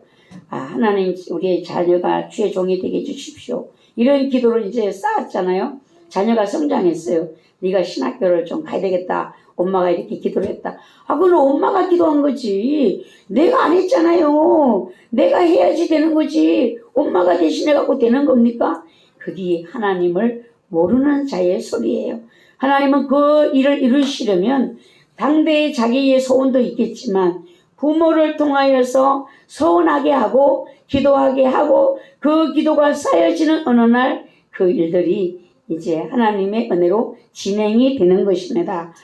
하나님, 우리의 자녀가 주의 종이 되게 해주십시오. 이런 기도를 이제 쌓았잖아요. 자녀가 성장했어요. 네가 신학교를 좀 가야 되겠다. 엄마가 이렇게 기도를 했다. 그건 엄마가 기도한 거지. 내가 안 했잖아요. 내가 해야지 되는 거지. 엄마가 대신해갖고 되는 겁니까? 그게 하나님을 모르는 자의 소리예요. 하나님은 그 일을 이루시려면 당대의 자기의 소원도 있겠지만 부모를 통하여서 서운하게 하고 기도하게 하고 그 기도가 쌓여지는 어느 날 그 일들이 이제 하나님의 은혜로 진행이 되는 것입니다.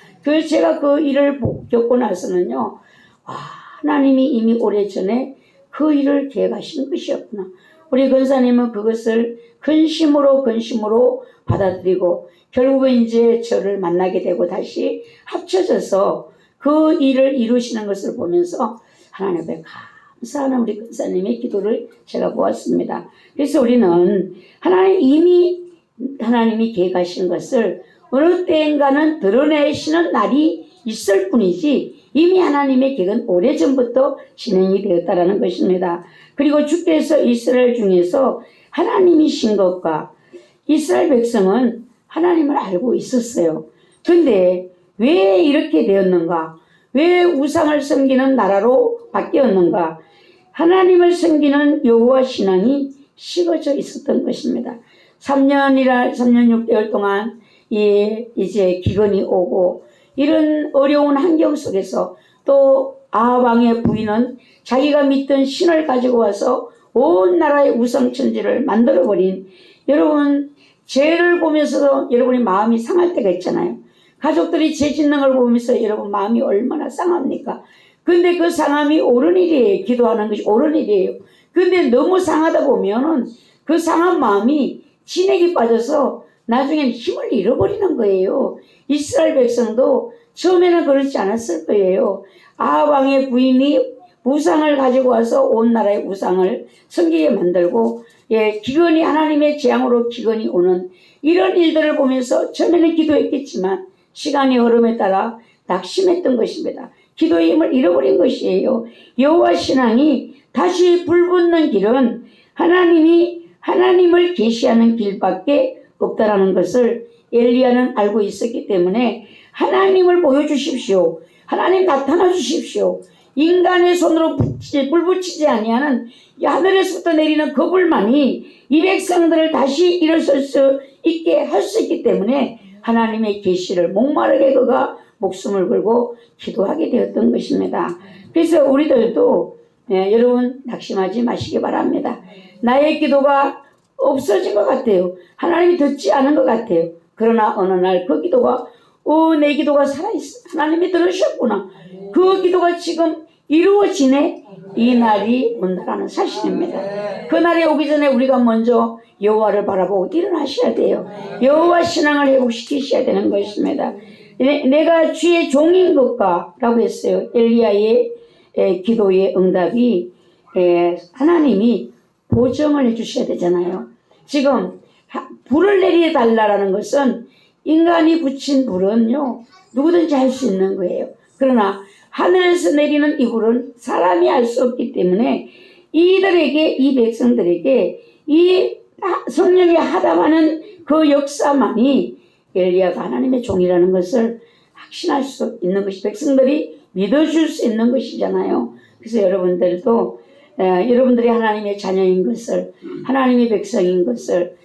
제가 그 일을 겪고 나서는요, 하나님이 이미 오래전에 그 일을 계획하신 것이었구나. 우리 권사님은 그것을 근심으로 받아들이고 결국은 이제 저를 만나게 되고 다시 합쳐져서 그 일을 이루시는 것을 보면서 하나님 앞에 감사하는 우리 권사님의 기도를 제가 보았습니다. 그래서 우리는 하나님이 계획하신 것을 어느 때인가는 드러내시는 날이 있을 뿐이지 이미 하나님의 계획은 오래전부터 진행이 되었다는 것입니다. 그리고 주께서 이스라엘 중에서 하나님이신 것과 이스라엘 백성은 하나님을 알고 있었어요. 근데 왜 이렇게 되었는가? 왜 우상을 섬기는 나라로 바뀌었는가? 하나님을 섬기는 여호와 신앙이 식어져 있었던 것입니다. 3년 6개월 동안 이제 기근이 오고 이런 어려운 환경 속에서 또 아합 왕의 부인은 자기가 믿던 신을 가지고 와서 온 나라의 우상천지를 만들어버린, 여러분 죄를 보면서도 여러분이 마음이 상할 때가 있잖아요. 가족들이 죄 짓는 걸 보면서 여러분 마음이 얼마나 상합니까? 근데 그 상함이 옳은 일이에요. 기도하는 것이 옳은 일이에요. 근데 너무 상하다 보면은 그 상한 마음이 진액이 빠져서 나중엔 힘을 잃어버리는 거예요. 이스라엘 백성도 처음에는 그렇지 않았을 거예요. 아합 왕의 부인이 우상을 가지고 와서 온 나라의 우상을 섬기게 만들고 기근이 하나님의 재앙으로 기근이 오는 이런 일들을 보면서 처음에는 기도했겠지만 시간이 흐름에 따라 낙심했던 것입니다. 기도의 힘을 잃어버린 것이에요. 여호와 신앙이 다시 불붙는 길은 하나님을 계시하는 길밖에 없다라는 것을 엘리야는 알고 있었기 때문에 하나님을 보여주십시오. 하나님 나타나 주십시오. 인간의 손으로 불 붙이지 아니하는 하늘에서부터 내리는 그 불만이 이 백성들을 다시 일어설 수 있게 할 수 있기 때문에 하나님의 계시를 목마르게 그가 목숨을 걸고 기도하게 되었던 것입니다. 그래서 우리들도 여러분 낙심하지 마시기 바랍니다. 나의 기도가 없어진 것 같아요. 하나님이 듣지 않은 것 같아요. 그러나 어느 날 그 기도가 내 기도가 살아있어. 하나님이 들으셨구나. 그 기도가 지금 이루어지네. 이 날이 온다라는 사실입니다. 그 날이 오기 전에 우리가 먼저 여호와를 바라보고 일어나셔야 돼요. 여호와 신앙을 회복시키셔야 되는 것입니다. 내가 주의 종인 것과 라고 했어요. 엘리야의 기도의 응답이 하나님이 보정을 해주셔야 되잖아요. 지금 불을 내려달라는 것은 인간이 붙인 불은요 누구든지 할 수 있는 거예요. 그러나 하늘에서 내리는 이 불은 사람이 알 수 없기 때문에 이 백성들에게 이 성령이 하답하는 그 역사만이 엘리야가 하나님의 종이라는 것을 확신할 수 있는 것이 백성들이 믿어줄 수 있는 것이잖아요. 그래서 여러분들도 여러분들이 하나님의 자녀인 것을, 하나님의 백성인 것을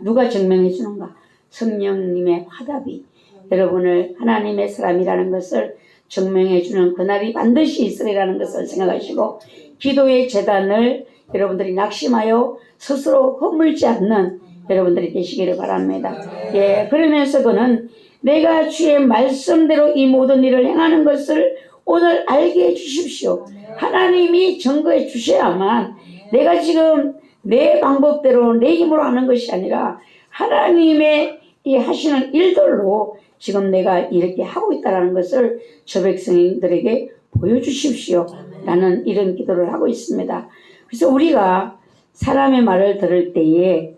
누가 증명해 주는가? 성령님의 화답이 여러분을 하나님의 사람이라는 것을 증명해 주는 그날이 반드시 있으리라는 것을 생각하시고, 기도의 재단을 여러분들이 낙심하여 스스로 허물지 않는 여러분들이 되시기를 바랍니다. 예, 그러면서 그는 내가 주의 말씀대로 이 모든 일을 행하는 것을 오늘 알게 해 주십시오. 하나님이 증거해 주셔야만, 내가 지금 내 방법대로 내 힘으로 하는 것이 아니라 하나님의 이 하시는 일들로 지금 내가 이렇게 하고 있다는 것을 저 백성들에게 보여주십시오 라는 이런 기도를 하고 있습니다. 그래서 우리가 사람의 말을 들을 때에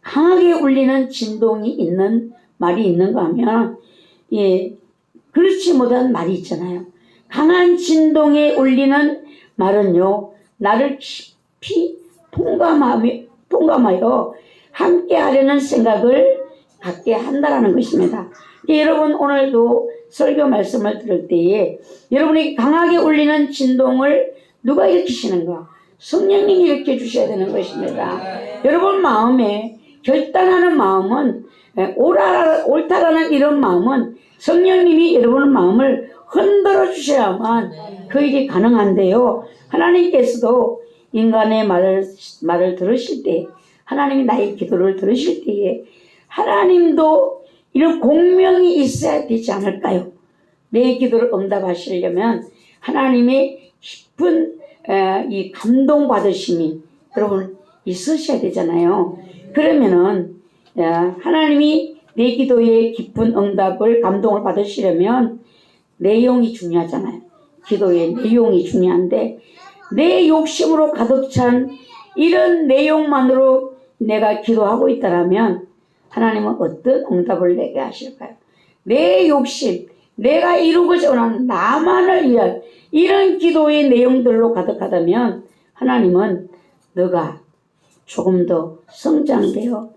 강하게 울리는 진동이 있는 말이 있는가 하면, 예, 그렇지 못한 말이 있잖아요. 강한 진동에 울리는 말은요, 나를 깊이 통감하여 함께 하려는 생각을 갖게 한다라는 것입니다. 여러분, 오늘도 설교 말씀을 들을 때에 여러분이 강하게 울리는 진동을 누가 일으키시는가? 성령님이 일으켜 주셔야 되는 것입니다. 여러분 마음에 결단하는 마음은, 옳다라는 이런 마음은 성령님이 여러분 마음을 흔들어 주셔야만 그 일이 가능한데요. 하나님께서도 인간의 말을 들으실 때, 하나님이 나의 기도를 들으실 때에 하나님도 이런 공명이 있어야 되지 않을까요? 내 기도를 응답하시려면 하나님의 깊은 이 감동 받으심이 여러분 있으셔야 되잖아요. 그러면은 하나님이 내 기도에 깊은 응답을, 감동을 받으시려면 내용이 중요하잖아요. 기도의 내용이 중요한데, 내 욕심으로 가득 찬 이런 내용만으로 내가 기도하고 있다면 하나님은 어떤 응답을 내게 하실까요? 내 욕심, 내가 이루고자 하는 나만을 위한 이런 기도의 내용들로 가득하다면 하나님은 너가 조금 더 성장되어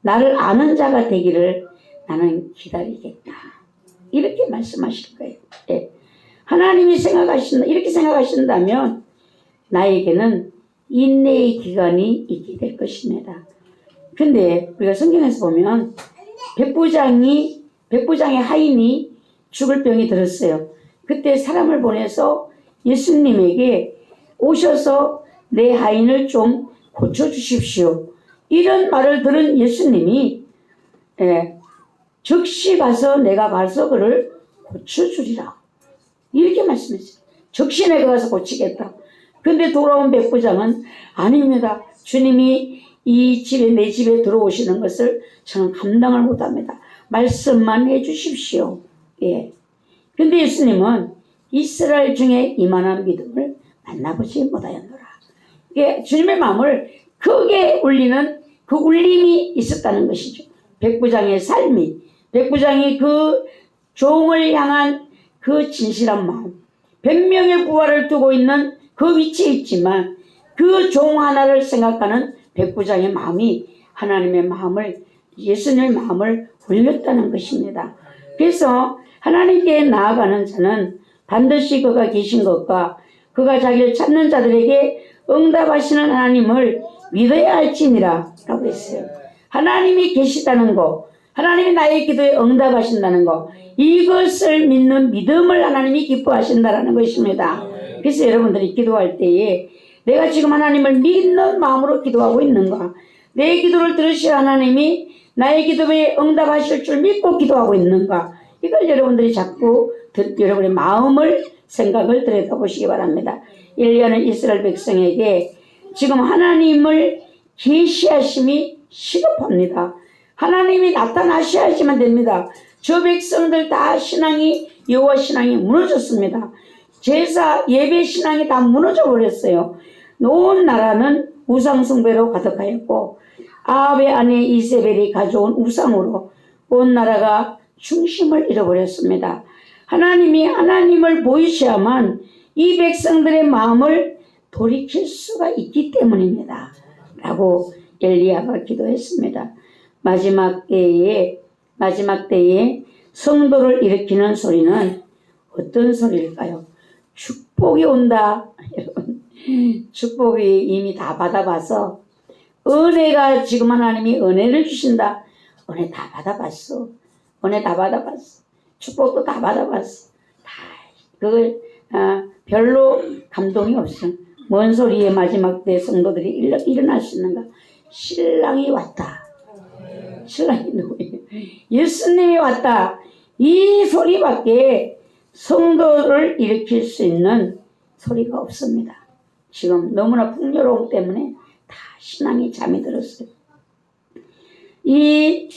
나를 아는 자가 되기를 나는 기다리겠다, 이렇게 말씀하실 거예요. 네. 하나님이 이렇게 생각하신다면 나에게는 인내의 기간이 있게 될 것입니다. 근데 우리가 성경에서 보면 백부장의 하인이 죽을 병이 들었어요. 그때 사람을 보내서 예수님에게 오셔서 내 하인을 좀 고쳐주십시오, 이런 말을 들은 예수님이 즉시 가서 내가 가서 그를 고쳐주리라, 이렇게 말씀했어요. 즉시 내가 가서 고치겠다. 근데 돌아온 백부장은 아닙니다. 주님이 이 집에, 내 집에 들어오시는 것을 저는 감당을 못합니다. 말씀만 해주십시오. 예. 근데 예수님은 이스라엘 중에 이만한 믿음을 만나보지 못하였노라. 예, 주님의 마음을 크게 울리는 그 울림이 있었다는 것이죠. 백부장의 삶이, 백부장이 그 종을 향한 그 진실한 마음, 100명의 부하를 두고 있는 그 위치에 있지만 그 종 하나를 생각하는 백부장의 마음이 하나님의 마음을, 예수님의 마음을 울렸다는 것입니다. 그래서 하나님께 나아가는 자는 반드시 그가 계신 것과 그가 자기를 찾는 자들에게 응답하시는 하나님을 믿어야 할지니라 라고 했어요. 하나님이 계시다는 것, 하나님이 나의 기도에 응답하신다는 것, 이것을 믿는 믿음을 하나님이 기뻐하신다는 것입니다. 그래서 여러분들이 기도할 때에 내가 지금 하나님을 믿는 마음으로 기도하고 있는가, 내 기도를 들으실 하나님이 나의 기도에 응답하실 줄 믿고 기도하고 있는가, 이걸 여러분들이 자꾸 여러분의 마음을, 생각을 들여다보시기 바랍니다. 엘리야는 이스라엘 백성에게 지금 하나님을 계시하심이 시급합니다. 하나님이 나타나셔야지만 됩니다. 저 백성들 다 신앙이, 여호와 신앙이 무너졌습니다. 제사, 예배 신앙이 다 무너져 버렸어요. 온 나라는 우상숭배로 가득하였고 아합의 아내 이세벨이 가져온 우상으로 온 나라가 중심을 잃어버렸습니다. 하나님이 하나님을 보이셔야만 이 백성들의 마음을 돌이킬 수가 있기 때문입니다. 라고 엘리야가 기도했습니다. 마지막 때에 성도를 일으키는 소리는 어떤 소리일까요? 축복이 온다. 축복이 이미 다 받아봐서 은혜가 지금 하나님이 은혜를 주신다. 은혜 다 받아봤어. 은혜 다 받아봤어. 축복도 다 받아봤어. 다 그걸 별로 감동이 없어. 뭔 소리에 마지막 때 성도들이 일어날 수 있는가? 신랑이 왔다. 신랑이 누구예요? 예수님이 왔다. 이 소리밖에 성도를 일으킬 수 있는 소리가 없습니다. 지금 너무나 풍요로움 때문에 다 신앙이 잠이 들었어요. 이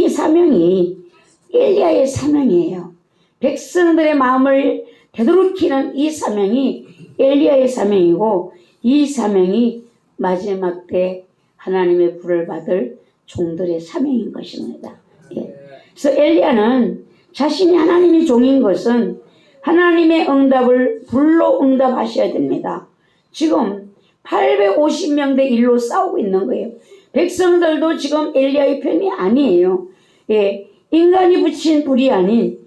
사명이 엘리야의 사명이에요. 백성들의 마음을 되돌이키는 이 사명이 엘리야의 사명이고, 이 사명이 마지막 때 하나님의 불을 받을 종들의 사명인 것입니다. 예. 그래서 엘리야는 자신이 하나님의 종인 것은 하나님의 응답을 불로 응답하셔야 됩니다. 지금 850명 대 1로 싸우고 있는 거예요. 백성들도 지금 엘리야의 편이 아니에요. 예. 인간이 붙인 불이 아닌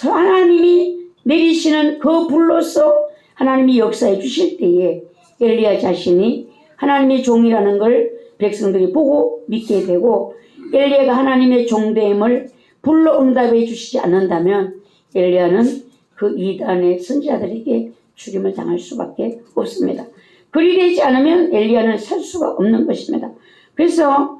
하나님이 내리시는 그 불로서 하나님이 역사해 주실 때에 엘리야 자신이 하나님의 종이라는 걸 백성들이 보고 믿게 되고, 엘리야가 하나님의 종됨을 불로 응답해 주시지 않는다면 엘리야는 그 이단의 선지자들에게 죽임을 당할 수밖에 없습니다. 그리 되지 않으면 엘리야는 살 수가 없는 것입니다. 그래서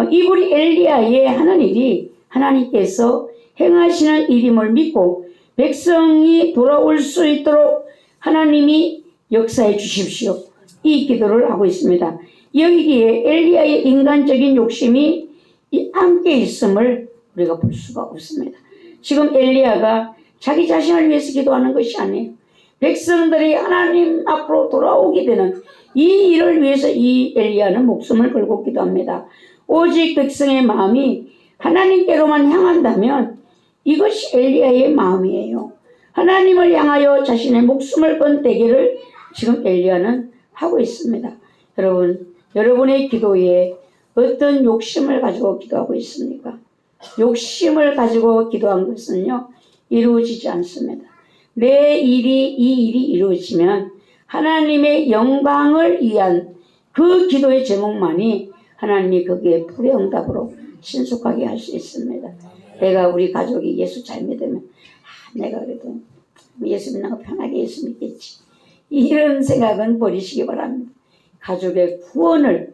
이 불이 엘리야의 하는 일이 하나님께서 행하시는 일임을 믿고 백성이 돌아올 수 있도록 하나님이 역사해 주십시오. 이 기도를 하고 있습니다. 여기에 엘리야의 인간적인 욕심이 함께 있음을 우리가 볼 수가 없습니다. 지금 엘리야가 자기 자신을 위해서 기도하는 것이 아니에요. 백성들이 하나님 앞으로 돌아오게 되는 이 일을 위해서 이 엘리야는 목숨을 걸고 기도합니다. 오직 백성의 마음이 하나님께로만 향한다면 이것이 엘리야의 마음이에요. 하나님을 향하여 자신의 목숨을 건 대결을 지금 엘리야는 하고 있습니다. 여러분의 기도에 어떤 욕심을 가지고 기도하고 있습니까? 욕심을 가지고 기도한 것은요, 이루어지지 않습니다. 이 일이 이루어지면 하나님의 영광을 위한 그 기도의 제목만이 하나님이 거기에 불의 응답으로 신속하게 할 수 있습니다. 내가 우리 가족이 예수 잘 믿으면 내가 그래도 예수 믿는 거 편하게 예수 믿겠지. 이런 생각은 버리시기 바랍니다. 가족의 구원을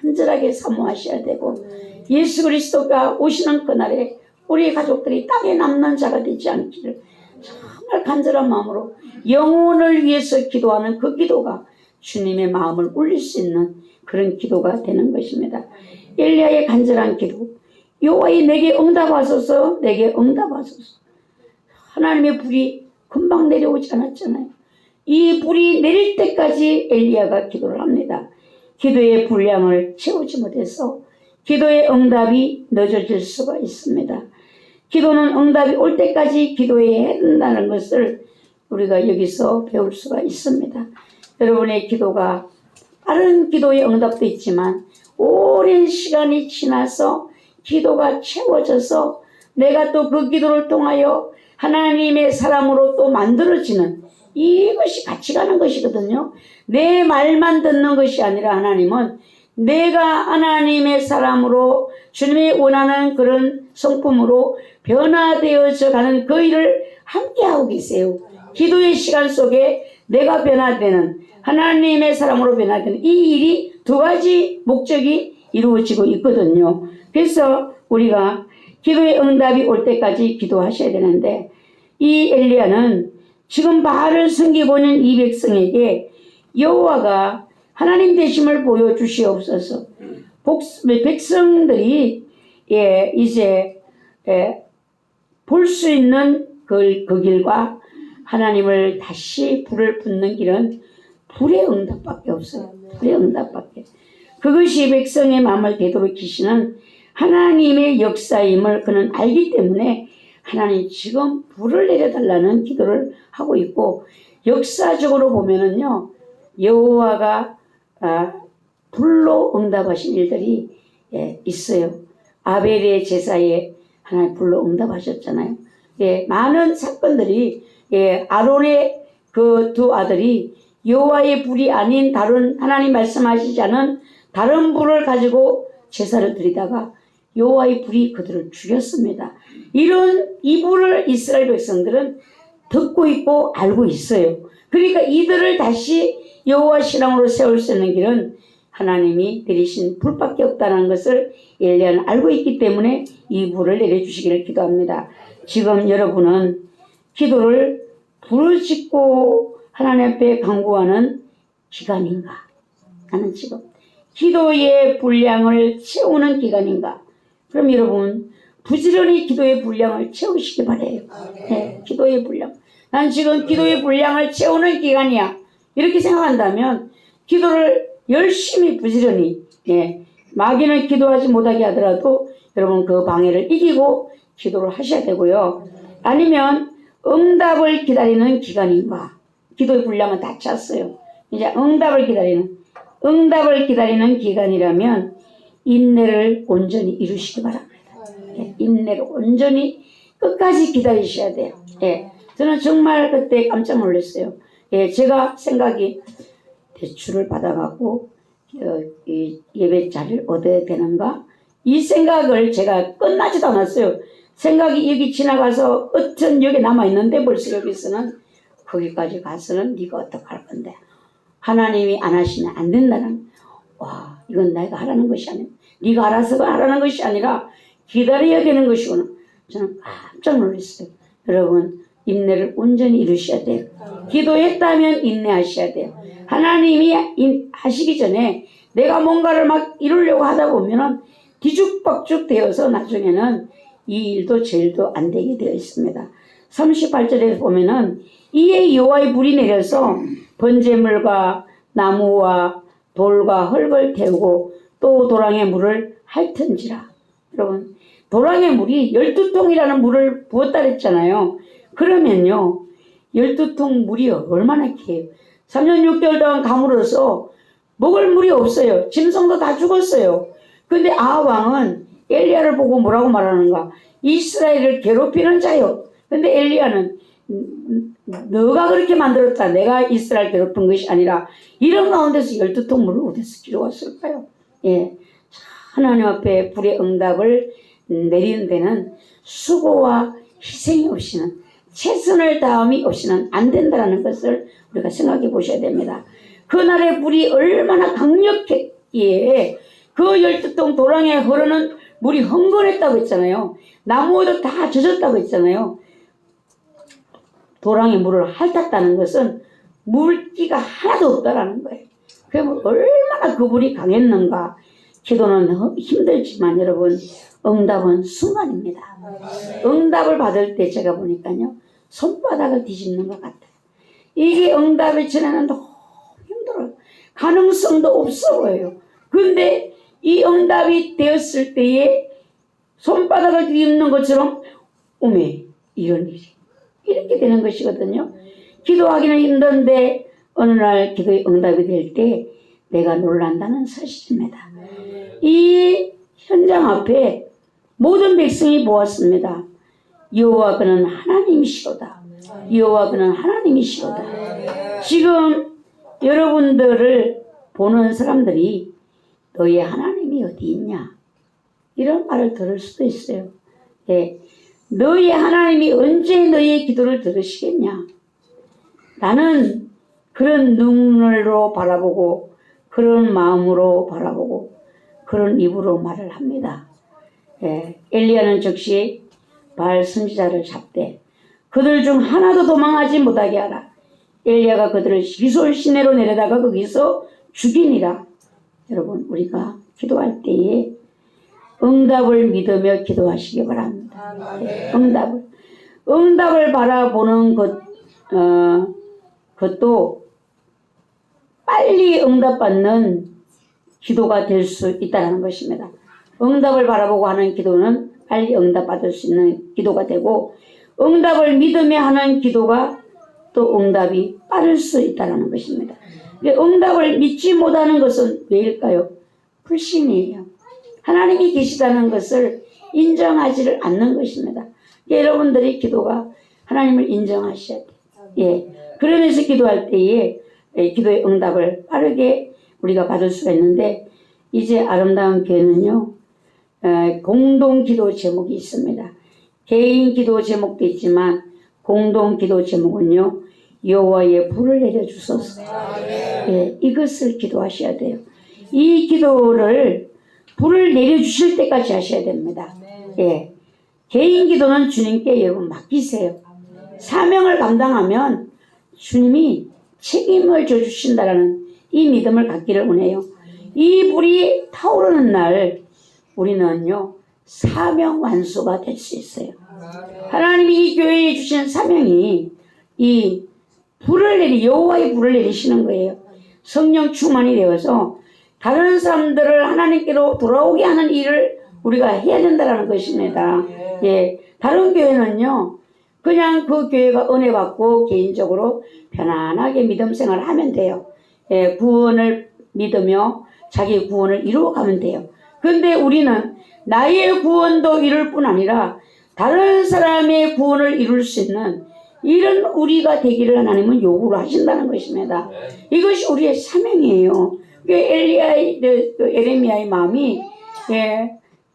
간절하게 사모하셔야 되고, 예수 그리스도가 오시는 그날에 우리 가족들이 땅에 남는 자가 되지 않기를 정말 간절한 마음으로 영혼을 위해서 기도하는 그 기도가 주님의 마음을 울릴 수 있는 그런 기도가 되는 것입니다. 엘리야의 간절한 기도, 여호와여 내게 응답하소서, 내게 응답하소서. 하나님의 불이 금방 내려오지 않았잖아요. 이 불이 내릴 때까지 엘리야가 기도를 합니다. 기도의 분량을 채우지 못해서 기도의 응답이 늦어질 수가 있습니다. 기도는 응답이 올 때까지 기도해야 된다는 것을 우리가 여기서 배울 수가 있습니다. 여러분의 기도가 빠른 기도의 응답도 있지만 오랜 시간이 지나서 기도가 채워져서 내가 또 그 기도를 통하여 하나님의 사람으로 또 만들어지는, 이것이 같이 가는 것이거든요. 내 말만 듣는 것이 아니라 하나님은 내가 하나님의 사람으로 주님이 원하는 그런 성품으로 변화되어져 가는 그 일을 함께 하고 계세요. 기도의 시간 속에 내가 변화되는, 하나님의 사람으로 변화되는 이 일이 두 가지 목적이 이루어지고 있거든요. 그래서 우리가 기도의 응답이 올 때까지 기도하셔야 되는데, 이 엘리야는 지금 바알을 섬기고는 이 백성에게 여호와가 하나님 되심을 보여주시옵소서. 백성들이 이제 볼 수 있는 그 길과 하나님을 다시 불을 붙는 길은 불의 응답밖에 없어요. 불의 응답밖에. 그것이 백성의 마음을 되돌이키시는 하나님의 역사임을 그는 알기 때문에 하나님 지금 불을 내려달라는 기도를 하고 있고, 역사적으로 보면은요, 여호와가 불로 응답하신 일들이 있어요. 아벨의 제사에 하나님 불로 응답하셨잖아요. 많은 사건들이 아론의 그 두 아들이 여호와의 불이 아닌 다른 하나님 말씀하시지 않은 다른 불을 가지고 제사를 드리다가 여호와의 불이 그들을 죽였습니다. 이 불을 이스라엘 백성들은 듣고 있고 알고 있어요. 그러니까 이들을 다시 여호와 신앙으로 세울 수 있는 길은 하나님이 내리신 불밖에 없다는 것을 엘리야는 알고 있기 때문에 이 불을 내려주시기를 기도합니다. 지금 여러분은 기도를 부르짖고 하나님 앞에 간구하는 기간인가? 나는 지금 기도의 분량을 채우는 기간인가? 그럼 여러분 부지런히 기도의 분량을 채우시기 바래요. 네, 기도의 분량. 난 지금 기도의 분량을 채우는 기간이야. 이렇게 생각한다면 기도를 열심히 부지런히, 마귀는 기도하지 못하게 하더라도 여러분 그 방해를 이기고 기도를 하셔야 되고요. 아니면 응답을 기다리는 기간인가? 기도의 분량은 다 찼어요. 이제 응답을 기다리는 기간이라면 인내를 온전히 이루시기 바랍니다. 인내를 온전히 끝까지 기다리셔야 돼요. 저는 정말 그때 깜짝 놀랐어요. 제가 생각이 대출을 받아갖고 예배 자리를 얻어야 되는가? 이 생각을 제가 끝나지도 않았어요. 생각이 여기 지나가서 어떤 여기 남아있는데 벌써 여기서는 거기까지 가서는 네가 어떡할 건데 하나님이 안 하시면 안 된다는, 와, 이건 내가 하라는 것이 아니라 네가 알아서 하라는 것이 아니라 기다려야 되는 것이구나. 저는 깜짝 놀랐어요. 여러분 인내를 온전히 이루셔야 돼요. 기도했다면 인내하셔야 돼요. 하나님이 하시기 전에 내가 뭔가를 막 이루려고 하다 보면은 뒤죽박죽 되어서 나중에는 이 일도 저 일도 안 되게 되어 있습니다. 38절에 보면은 이에 여호와의 불이 내려서 번제물과 나무와 돌과 흙을 태우고 또 도랑의 물을 핥은지라. 여러분 도랑의 물이 12통이라는 물을 부었다 그랬잖아요. 그러면요 12통 물이 얼마나 캐요. 3년 6개월 동안 가물어서 먹을 물이 없어요. 짐승도 다 죽었어요. 근데 아합 왕은 엘리야를 보고 뭐라고 말하는가? 이스라엘을 괴롭히는 자요. 근데 엘리야는 너가 그렇게 만들었다. 내가 이스라엘 괴롭힌 것이 아니라 이런 가운데서 12통 물을 어디서 길어왔을까요? 하나님 앞에 불의 응답을 내리는 데는 수고와 희생이 없이는, 최선을 다함이 없이는 안 된다는 것을 우리가 생각해 보셔야 됩니다. 그날의 불이 얼마나 강력했기에 그 12통 도랑에 흐르는 물이 흥건했다고 했잖아요. 나무에도 다 젖었다고 했잖아요. 도랑의 물을 핥았다는 것은 물기가 하나도 없다라는 거예요. 그러면 얼마나 그 불이 강했는가. 기도는 힘들지만 여러분 응답은 순간입니다. 응답을 받을 때 제가 보니까요 손바닥을 뒤집는 것 같아요. 이게 응답의 전에는 너무 힘들어요. 가능성도 없어 보여요. 근데 이 응답이 되었을 때에 손바닥을 뒤집는 것처럼 오메 이런 일이 이렇게 되는 것이거든요. 기도하기는 힘든데 어느 날 기도의 응답이 될 때 내가 놀란다는 사실입니다. 이 현장 앞에 모든 백성이 모았습니다. 여호와 그는 하나님이시로다. 여호와 그는 하나님이시로다. 지금 여러분들을 보는 사람들이 너의 하나님이 어디 있냐? 이런 말을 들을 수도 있어요. 너의 하나님이 언제 너의 기도를 들으시겠냐? 나는 그런 눈으로 바라보고 그런 마음으로 바라보고 그런 입으로 말을 합니다. 엘리야는 즉시 바알 선지자를 잡되 그들 중 하나도 도망하지 못하게 하라. 엘리야가 그들을 기솔 시내로 내려다가 거기서 죽이니라. 여러분 우리가 기도할 때에 응답을 믿으며 기도하시기 바랍니다. 응답을 바라보는 것도 빨리 응답받는 기도가 될 수 있다는 것입니다. 응답을 바라보고 하는 기도는 빨리 응답받을 수 있는 기도가 되고 응답을 믿으며 하는 기도가 또 응답이 빠를 수 있다는 것입니다. 응답을 믿지 못하는 것은 왜일까요? 불신이에요. 하나님이 계시다는 것을 인정하지를 않는 것입니다. 여러분들의 기도가 하나님을 인정하셔야 돼요. 그러면서 기도할 때에 기도의 응답을 빠르게 우리가 받을 수가 있는데, 이제 아름다운 교회는요, 공동 기도 제목이 있습니다. 개인 기도 제목도 있지만 공동 기도 제목은요, 여호와의 불을 내려주소서. 이것을 기도하셔야 돼요. 이 기도를 불을 내려주실 때까지 하셔야 됩니다. 개인 기도는 주님께 여러분 맡기세요. 사명을 감당하면 주님이 책임을 져주신다라는 이 믿음을 갖기를 원해요. 이 불이 타오르는 날 우리는요, 사명 완수가 될 수 있어요. 하나님이 이 교회에 주신 사명이 이 불을 여호와의 불을 내리시는 거예요. 성령 충만이 되어서 다른 사람들을 하나님께로 돌아오게 하는 일을 우리가 해야 된다는 것입니다. 다른 교회는요, 그냥 그 교회가 은혜 받고 개인적으로 편안하게 믿음 생활을 하면 돼요. 구원을 믿으며 자기 구원을 이루어가면 돼요. 그런데 우리는 나의 구원도 이룰 뿐 아니라 다른 사람의 구원을 이룰 수 있는 이런 우리가 되기를 하나님은 요구를 하신다는 것입니다. 이것이 우리의 사명이에요. 에레미야의 마음이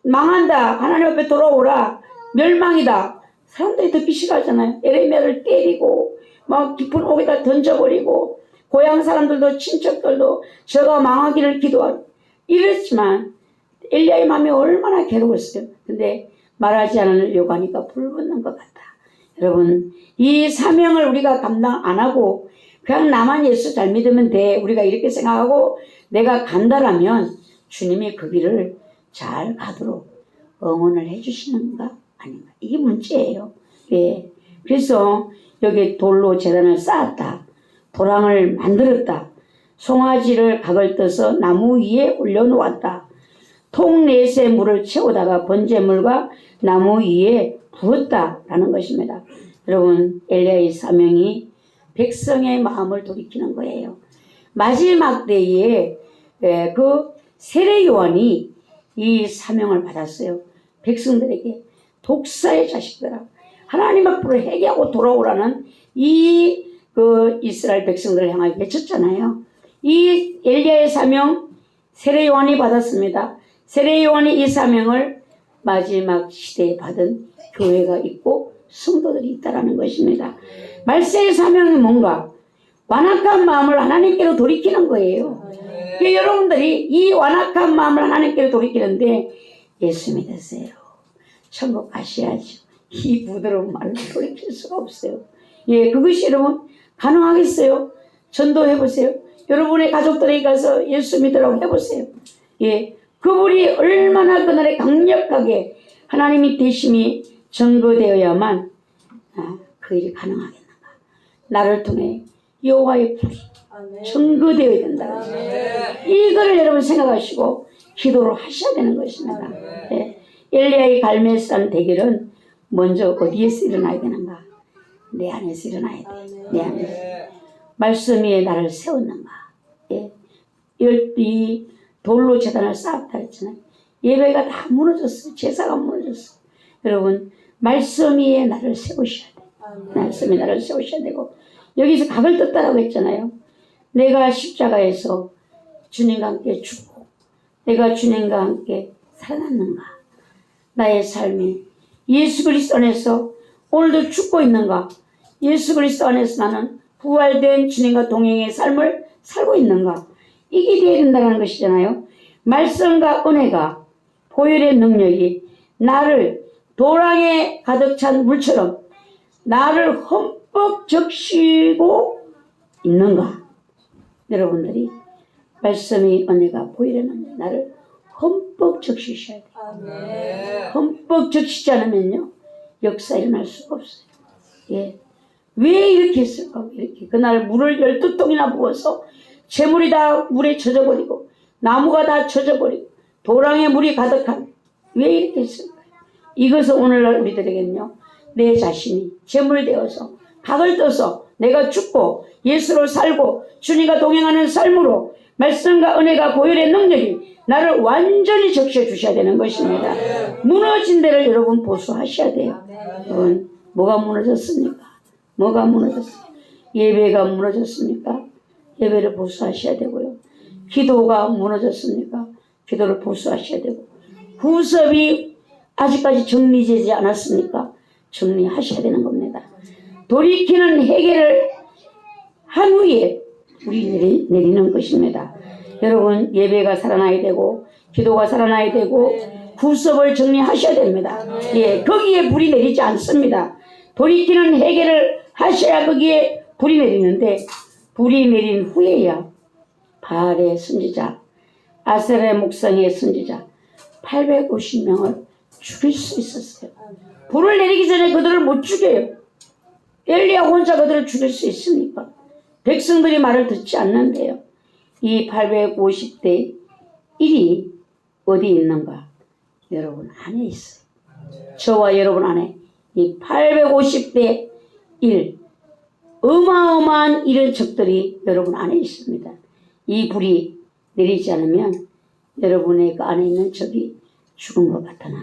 망한다, 하나님 앞에 돌아오라, 멸망이다. 사람들이 듣기 싫어하잖아요. 에레미야를 때리고 막 깊은 옥에다 던져버리고 고향 사람들도 친척들도 저가 망하기를 기도하고 이랬지만 엘리야의 마음이 얼마나 괴로웠어요. 근데 말하지 않으려고 하니까 불 붙는 것 같다. 여러분, 이 사명을 우리가 감당 안 하고 그냥 나만 예수 잘 믿으면 돼, 우리가 이렇게 생각하고 내가 간다라면 주님이 그 길을 잘 가도록 응원을 해주시는가 아닌가, 이게 문제예요. 그래서 여기 돌로 제단을 쌓았다, 도랑을 만들었다, 송아지를 각을 떠서 나무 위에 올려놓았다, 통 넷에 물을 채우다가 번제물과 나무 위에 부었다라는 것입니다. 여러분, 엘리야의 사명이 백성의 마음을 돌이키는 거예요. 마지막 때에 그 세례 요한이 이 사명을 받았어요. 백성들에게 독사의 자식들아, 하나님 앞으로 회개하고 돌아오라는 그 이스라엘 백성들을 향하여 외쳤잖아요. 이 엘리야의 사명 세례 요한이 받았습니다. 세례 요한이 이 사명을 마지막 시대에 받은 교회가 있고 성도들이 있다라는 것입니다. 말세의 사명이 뭔가? 완악한 마음을 하나님께로 돌이키는 거예요. 여러분들이 이 완악한 마음을 하나님께로 돌이키는데 예수 믿으세요, 천국 가셔야죠. 이 부드러운 말을 돌이킬 수가 없어요. 그것이 여러분 가능하겠어요? 전도해보세요. 여러분의 가족들에게 가서 예수 믿으라고 해보세요. 그분이 얼마나 그날에 강력하게 하나님의 대심이 증거되어야만 그 일이 가능하겠는가. 나를 통해 여호와의 불이 증거되어야 된다. 이거를 여러분 생각하시고 기도를 하셔야 되는 것입니다. 엘리야의 갈멜산 대결은 먼저 어디에서 일어나야 되는가? 내 안에서 일어나야 돼. 내 안에서. 말씀 위에 나를 세웠는가? 이 돌로 제단을 쌓았다 했잖아요. 예배가 다 무너졌어요. 제사가 무너졌어요. 여러분, 말씀 위에 나를 세우셔야 돼요. 말씀 위에 나를 세우셔야 되고, 여기서 각을 떴다라고 했잖아요. 내가 십자가에서 주님과 함께 죽고 내가 주님과 함께 살아났는가? 나의 삶이 예수 그리스도 안에서 오늘도 죽고 있는가? 예수 그리스도 안에서 나는 부활된 주님과 동행의 삶을 살고 있는가? 이게 되어야 된다는 것이잖아요. 말씀과 은혜가, 보혈의 능력이 나를 도랑에 가득 찬 물처럼 나를 흠뻑 적시고 있는가? 여러분들이 말씀의 은혜가, 보혈의 능력이 나를 흠뻑 적시셔야 돼요. 흠뻑 적시지 않으면요, 역사 일어날 수가 없어요. 왜 이렇게 했을까? 이렇게 그날 물을 12통이나 부어서 재물이 다 물에 젖어버리고 나무가 다 젖어버리고 도랑에 물이 가득한, 왜 이렇게 했을까요? 이것은 오늘날 우리들에게는요, 내 자신이 재물되어서 각을 떠서 내가 죽고 예수로 살고 주님과 동행하는 삶으로 말씀과 은혜가, 보혈의 능력이 나를 완전히 적셔 주셔야 되는 것입니다. 무너진 데를 여러분 보수하셔야 돼요. 여러분, 뭐가 무너졌습니까? 뭐가 무너졌어요? 예배가 무너졌습니까? 예배를 보수하셔야 되고요. 기도가 무너졌습니까? 기도를 보수하셔야 되고, 후섭이 아직까지 정리되지 않았습니까? 정리하셔야 되는 겁니다. 돌이키는 해결을 한 후에 우리 내리는 것입니다. 여러분, 예배가 살아나야 되고 기도가 살아나야 되고 후섭을 정리하셔야 됩니다. 예, 거기에 불이 내리지 않습니다. 돌이키는 해결을 하셔야 거기에 불이 내리는데, 불이 내린 후에야 바알의 선지자, 아세라의 목상의 선지자 850명을 죽일 수 있었어요. 불을 내리기 전에 그들을 못 죽여요. 엘리야 혼자 그들을 죽일 수 있으니까. 백성들이 말을 듣지 않는데요. 이 850대 1이 어디 있는가? 여러분 안에 있어요. 저와 여러분 안에 이 850대 1, 어마어마한 이런 적들이 여러분 안에 있습니다. 이 불이 내리지 않으면 여러분의 그 안에 있는 적이 죽은 것 같으나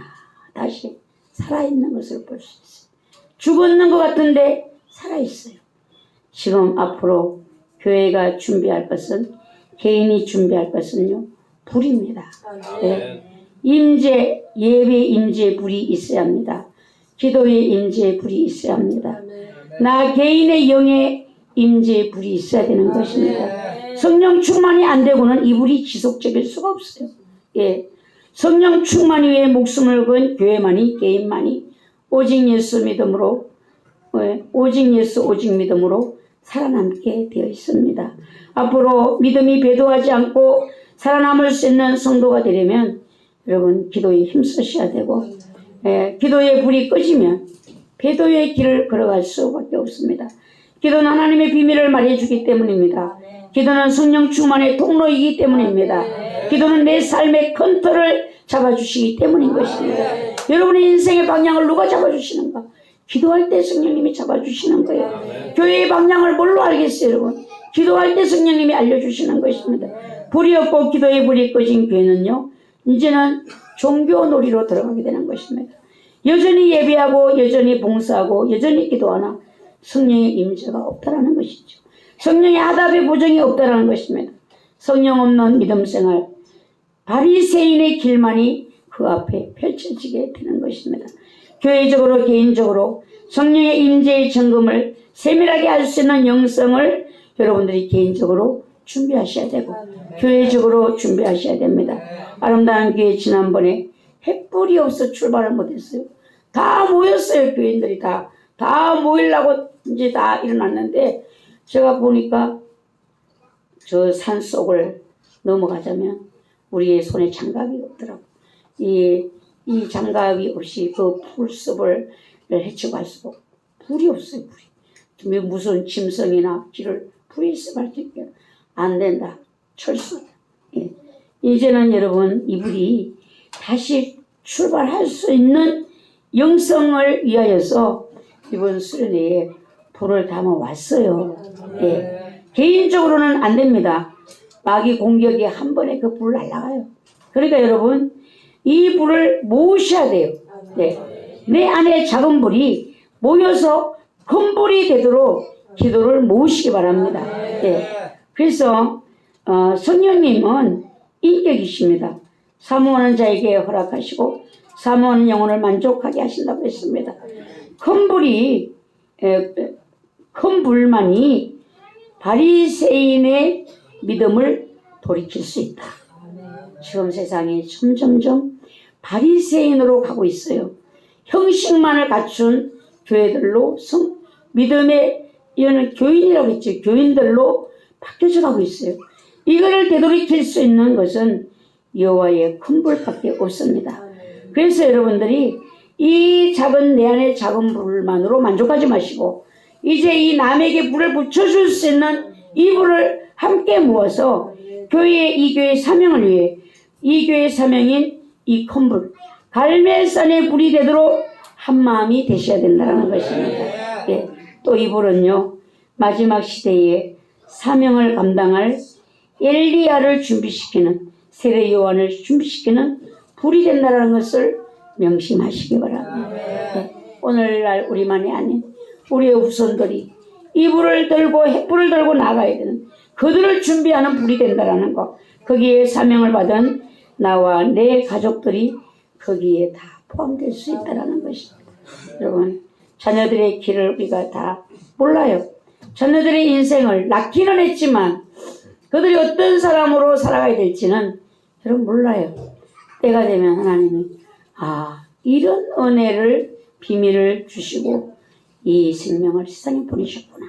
다시 살아있는 것을 볼 수 있어요. 죽었는 것 같은데 살아있어요. 지금 앞으로 교회가 준비할 것은, 개인이 준비할 것은요, 불입니다. 네. 임재, 예배 임재 불이 있어야 합니다. 기도의 임재 불이 있어야 합니다. 나 개인의 영의 임재 불이 있어야 되는 것입니다. 성령 충만이 안 되고는 이 불이 지속적일 수가 없어요. 예. 성령 충만 위에 목숨을 건 교회만이, 개인만이 오직 예수 믿음으로, 오직 예수 오직 믿음으로 살아남게 되어 있습니다. 앞으로 믿음이 배도하지 않고 살아남을 수 있는 성도가 되려면 여러분 기도에 힘쓰셔야 되고, 기도의 불이 꺼지면 배도의 길을 걸어갈 수밖에 없습니다. 기도는 하나님의 비밀을 말해주기 때문입니다. 기도는 성령 충만의 통로이기 때문입니다. 기도는 내 삶의 컨트롤을 잡아주시기 때문인 것입니다. 여러분의 인생의 방향을 누가 잡아주시는가? 기도할 때 성령님이 잡아주시는 거예요. 교회의 방향을 뭘로 알겠어요, 여러분? 기도할 때 성령님이 알려주시는 것입니다. 불이 없고 기도의 불이 꺼진 교회는요, 이제는 종교 놀이로 들어가게 되는 것입니다. 여전히 예배하고 여전히 봉사하고 여전히 기도하나 성령의 임재가 없다라는 것이죠. 성령의 하답의 보정이 없다라는 것입니다. 성령 없는 믿음 생활, 바리새인의 길만이 그 앞에 펼쳐지게 되는 것입니다. 교회적으로 개인적으로 성령의 임재의 점검을 세밀하게 할 수 있는 영성을 여러분들이 개인적으로 준비하셔야 되고 교회적으로 준비하셔야 됩니다. 아름다운 교회 지난번에 횃불이 없어 출발을 못했어요. 다 모였어요. 교인들이 다 모이려고 이제 다 일어났는데, 제가 보니까 저 산속을 넘어가자면 우리의 손에 장갑이 없더라고. 이 장갑이 없이 그 풀숲을 헤치고 갈 수가 없고, 불이 없어요. 불이 무슨 짐승이나 길을 불이 있으면 할 수 있게 안 된다. 철수. 예. 이제는 여러분 이 불이 다시 출발할 수 있는 영성을 위하여서 이번 수련회에 불을 담아왔어요. 예. 개인적으로는 안 됩니다. 마귀 공격이 한 번에 그 불 날아가요. 그러니까 여러분 이 불을 모으셔야 돼요. 네. 내 안에 작은 불이 모여서 큰 불이 되도록 기도를 모으시기 바랍니다. 예. 그래서 성령님은 인격이십니다. 사모하는 자에게 허락하시고 사모하는 영혼을 만족하게 하신다고 했습니다. 큰 불만이 바리새인의 믿음을 돌이킬 수 있다. 지금 세상이 점점점 바리새인으로 가고 있어요. 형식만을 갖춘 교회들로 믿음의 이거는 교인이라고 했죠. 교인들로 바뀌어져 가고 있어요. 이거를 되돌이킬 수 있는 것은 여호와의 큰 불밖에 없습니다. 그래서 여러분들이 이 작은 내 안의 작은 불만으로 만족하지 마시고 이제 이 남에게 불을 붙여줄 수 있는 이 불을 함께 모아서 이 교회의 사명을 위해 이 교회의 사명인 이 큰 불, 갈멜산의 불이 되도록 한 마음이 되셔야 된다는 것입니다. 예. 또 이 불은요, 마지막 시대에 사명을 감당할 엘리야를 준비시키는, 세례 요한을 준비시키는 불이 된다는 것을 명심하시기 바랍니다. 예. 오늘날 우리만이 아닌 우리의 후손들이 이 불을 들고 횃불을 들고 나가야 되는 그들을 준비하는 불이 된다라는 것. 거기에 사명을 받은 나와 내 가족들이 거기에 다 포함될 수 있다라는 것입니다. 여러분, 자녀들의 길을 우리가 다 몰라요. 자녀들의 인생을 낳기는 했지만 그들이 어떤 사람으로 살아가야 될지는 여러분 몰라요. 때가 되면 하나님이 이런 은혜를 비밀을 주시고 이 생명을 세상에 보내셨구나.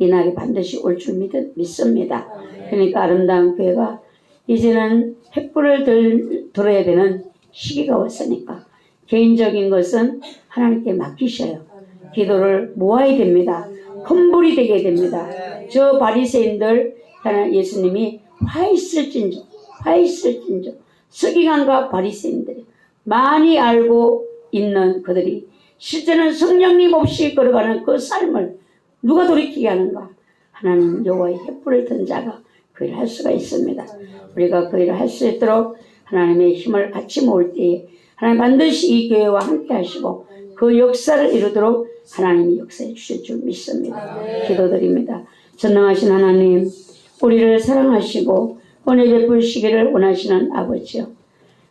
이 날이 반드시 올 줄 믿습니다. 그러니까 아름다운 교회가 이제는 횃불을 들어야 되는 시기가 왔으니까 개인적인 것은 하나님께 맡기셔요. 기도를 모아야 됩니다. 큰 불이 되게 됩니다. 저 바리새인들 예수님이 화 있을진저 서기관과 바리새인들이 많이 알고 있는 그들이 실제는 성령님 없이 걸어가는 그 삶을 누가 돌이키게 하는가? 하나님 여호와의 횃불을 든 자가 그 일을 할 수가 있습니다. 우리가 그 일을 할 수 있도록 하나님의 힘을 같이 모을 때에 하나님 반드시 이 교회와 함께 하시고 그 역사를 이루도록 하나님이 역사해 주실 줄 믿습니다. 기도드립니다. 전능하신 하나님, 우리를 사랑하시고 은혜 베푸시기를 원하시는 아버지요,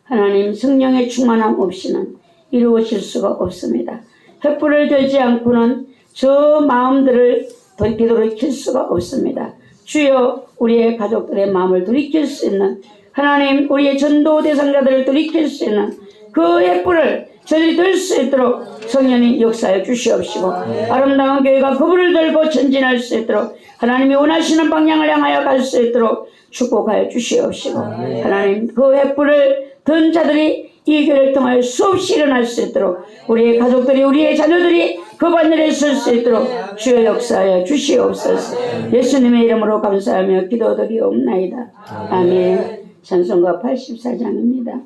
하나님 성령의 충만함 없이는 이루어질 수가 없습니다. 횃불을 들지 않고는 저 마음들을 되돌이킬 수가 없습니다. 주여, 우리의 가족들의 마음을 돌이킬 수 있는 하나님, 우리의 전도 대상자들을 돌이킬 수 있는 그 횃불을 저들이 들 수 있도록 성령님 역사해 주시옵시고 아름다운 교회가 그 불을 들고 전진할 수 있도록 하나님이 원하시는 방향을 향하여 갈 수 있도록 축복하여 주시옵시고 하나님, 그 횃불을 든 자들이 이 교회를 통하여 수없이 일어날 수 있도록 우리의 가족들이, 우리의 자녀들이 그 반열에 설 수 있도록 주의 역사하여 주시옵소서. 예수님의 이름으로 감사하며 기도드리옵나이다. 아멘. 찬송가 84장입니다.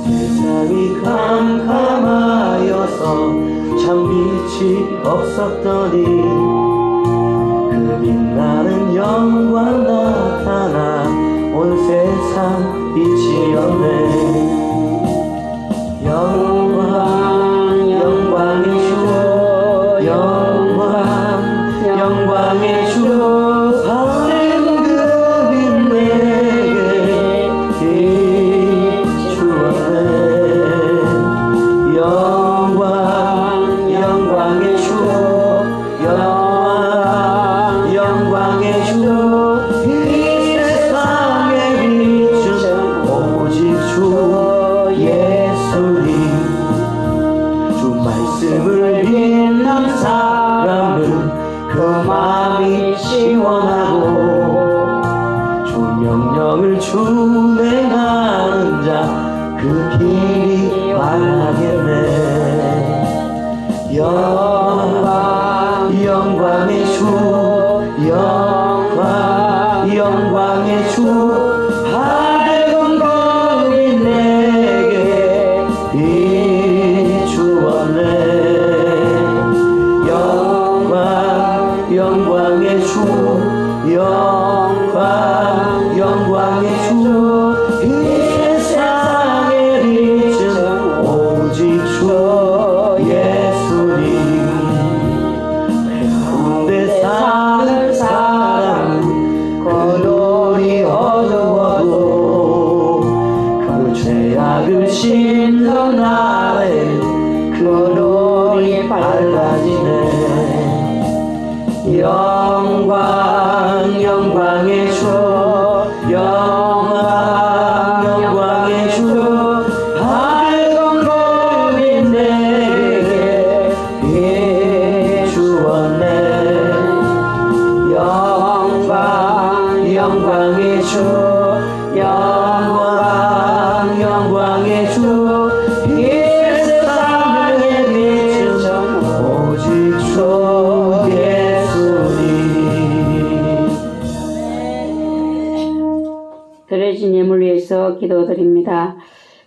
세상이 캄캄하여서 참 빛이 없었더니 그 빛나는 영광 나타나 온 세상 빛이었네. 영광의 주, 영광의 주, 밝은 그 빛 내게 비추었네. 영광의 주, 영광의 주, 이 세상의 빛은 오직 주 예수님. 주 말씀을 믿는 사람은 그 마음이 시원하고 주 명령을 준행하는 자 그 길이 바라겠네. 영광의 주, 영광의 주, 밝은 거리 내게 비추었네. 영광의 주, 영광의 주, 이 세상의 빛은 오직 주 예수님. 가운데 사는 사람은 그 눈이 어두워도 그 죄악을 씻는 날에 그 눈이 밝아지네. 영광의 주, 영광의 주, 밝은 거리 내게 비추었네. 영광의 주, 영광의 주, 이 세상의 빛은 오직 주 예수님. 드려진 예물 위해서 기도드립니다.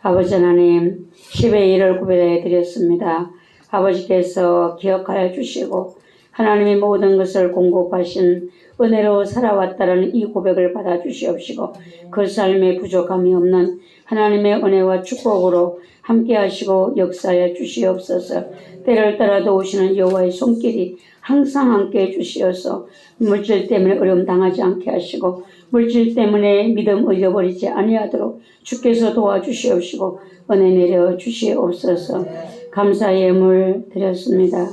아버지 하나님, 10의 1을 구별해 드렸습니다. 아버지께서 기억하여 주시고 하나님의 모든 것을 공급하신 은혜로 살아왔다라는 이 고백을 받아주시옵시고 그 삶에 부족함이 없는 하나님의 은혜와 축복으로 함께 하시고 역사해 주시옵소서. 때를 따라 도우시는 여호와의 손길이 항상 함께 해주시어서 물질 때문에 어려움 당하지 않게 하시고 물질 때문에 믿음 잃어버리지 아니하도록 주께서 도와주시옵시고 은혜 내려 주시옵소서. 감사의 예물 드렸습니다.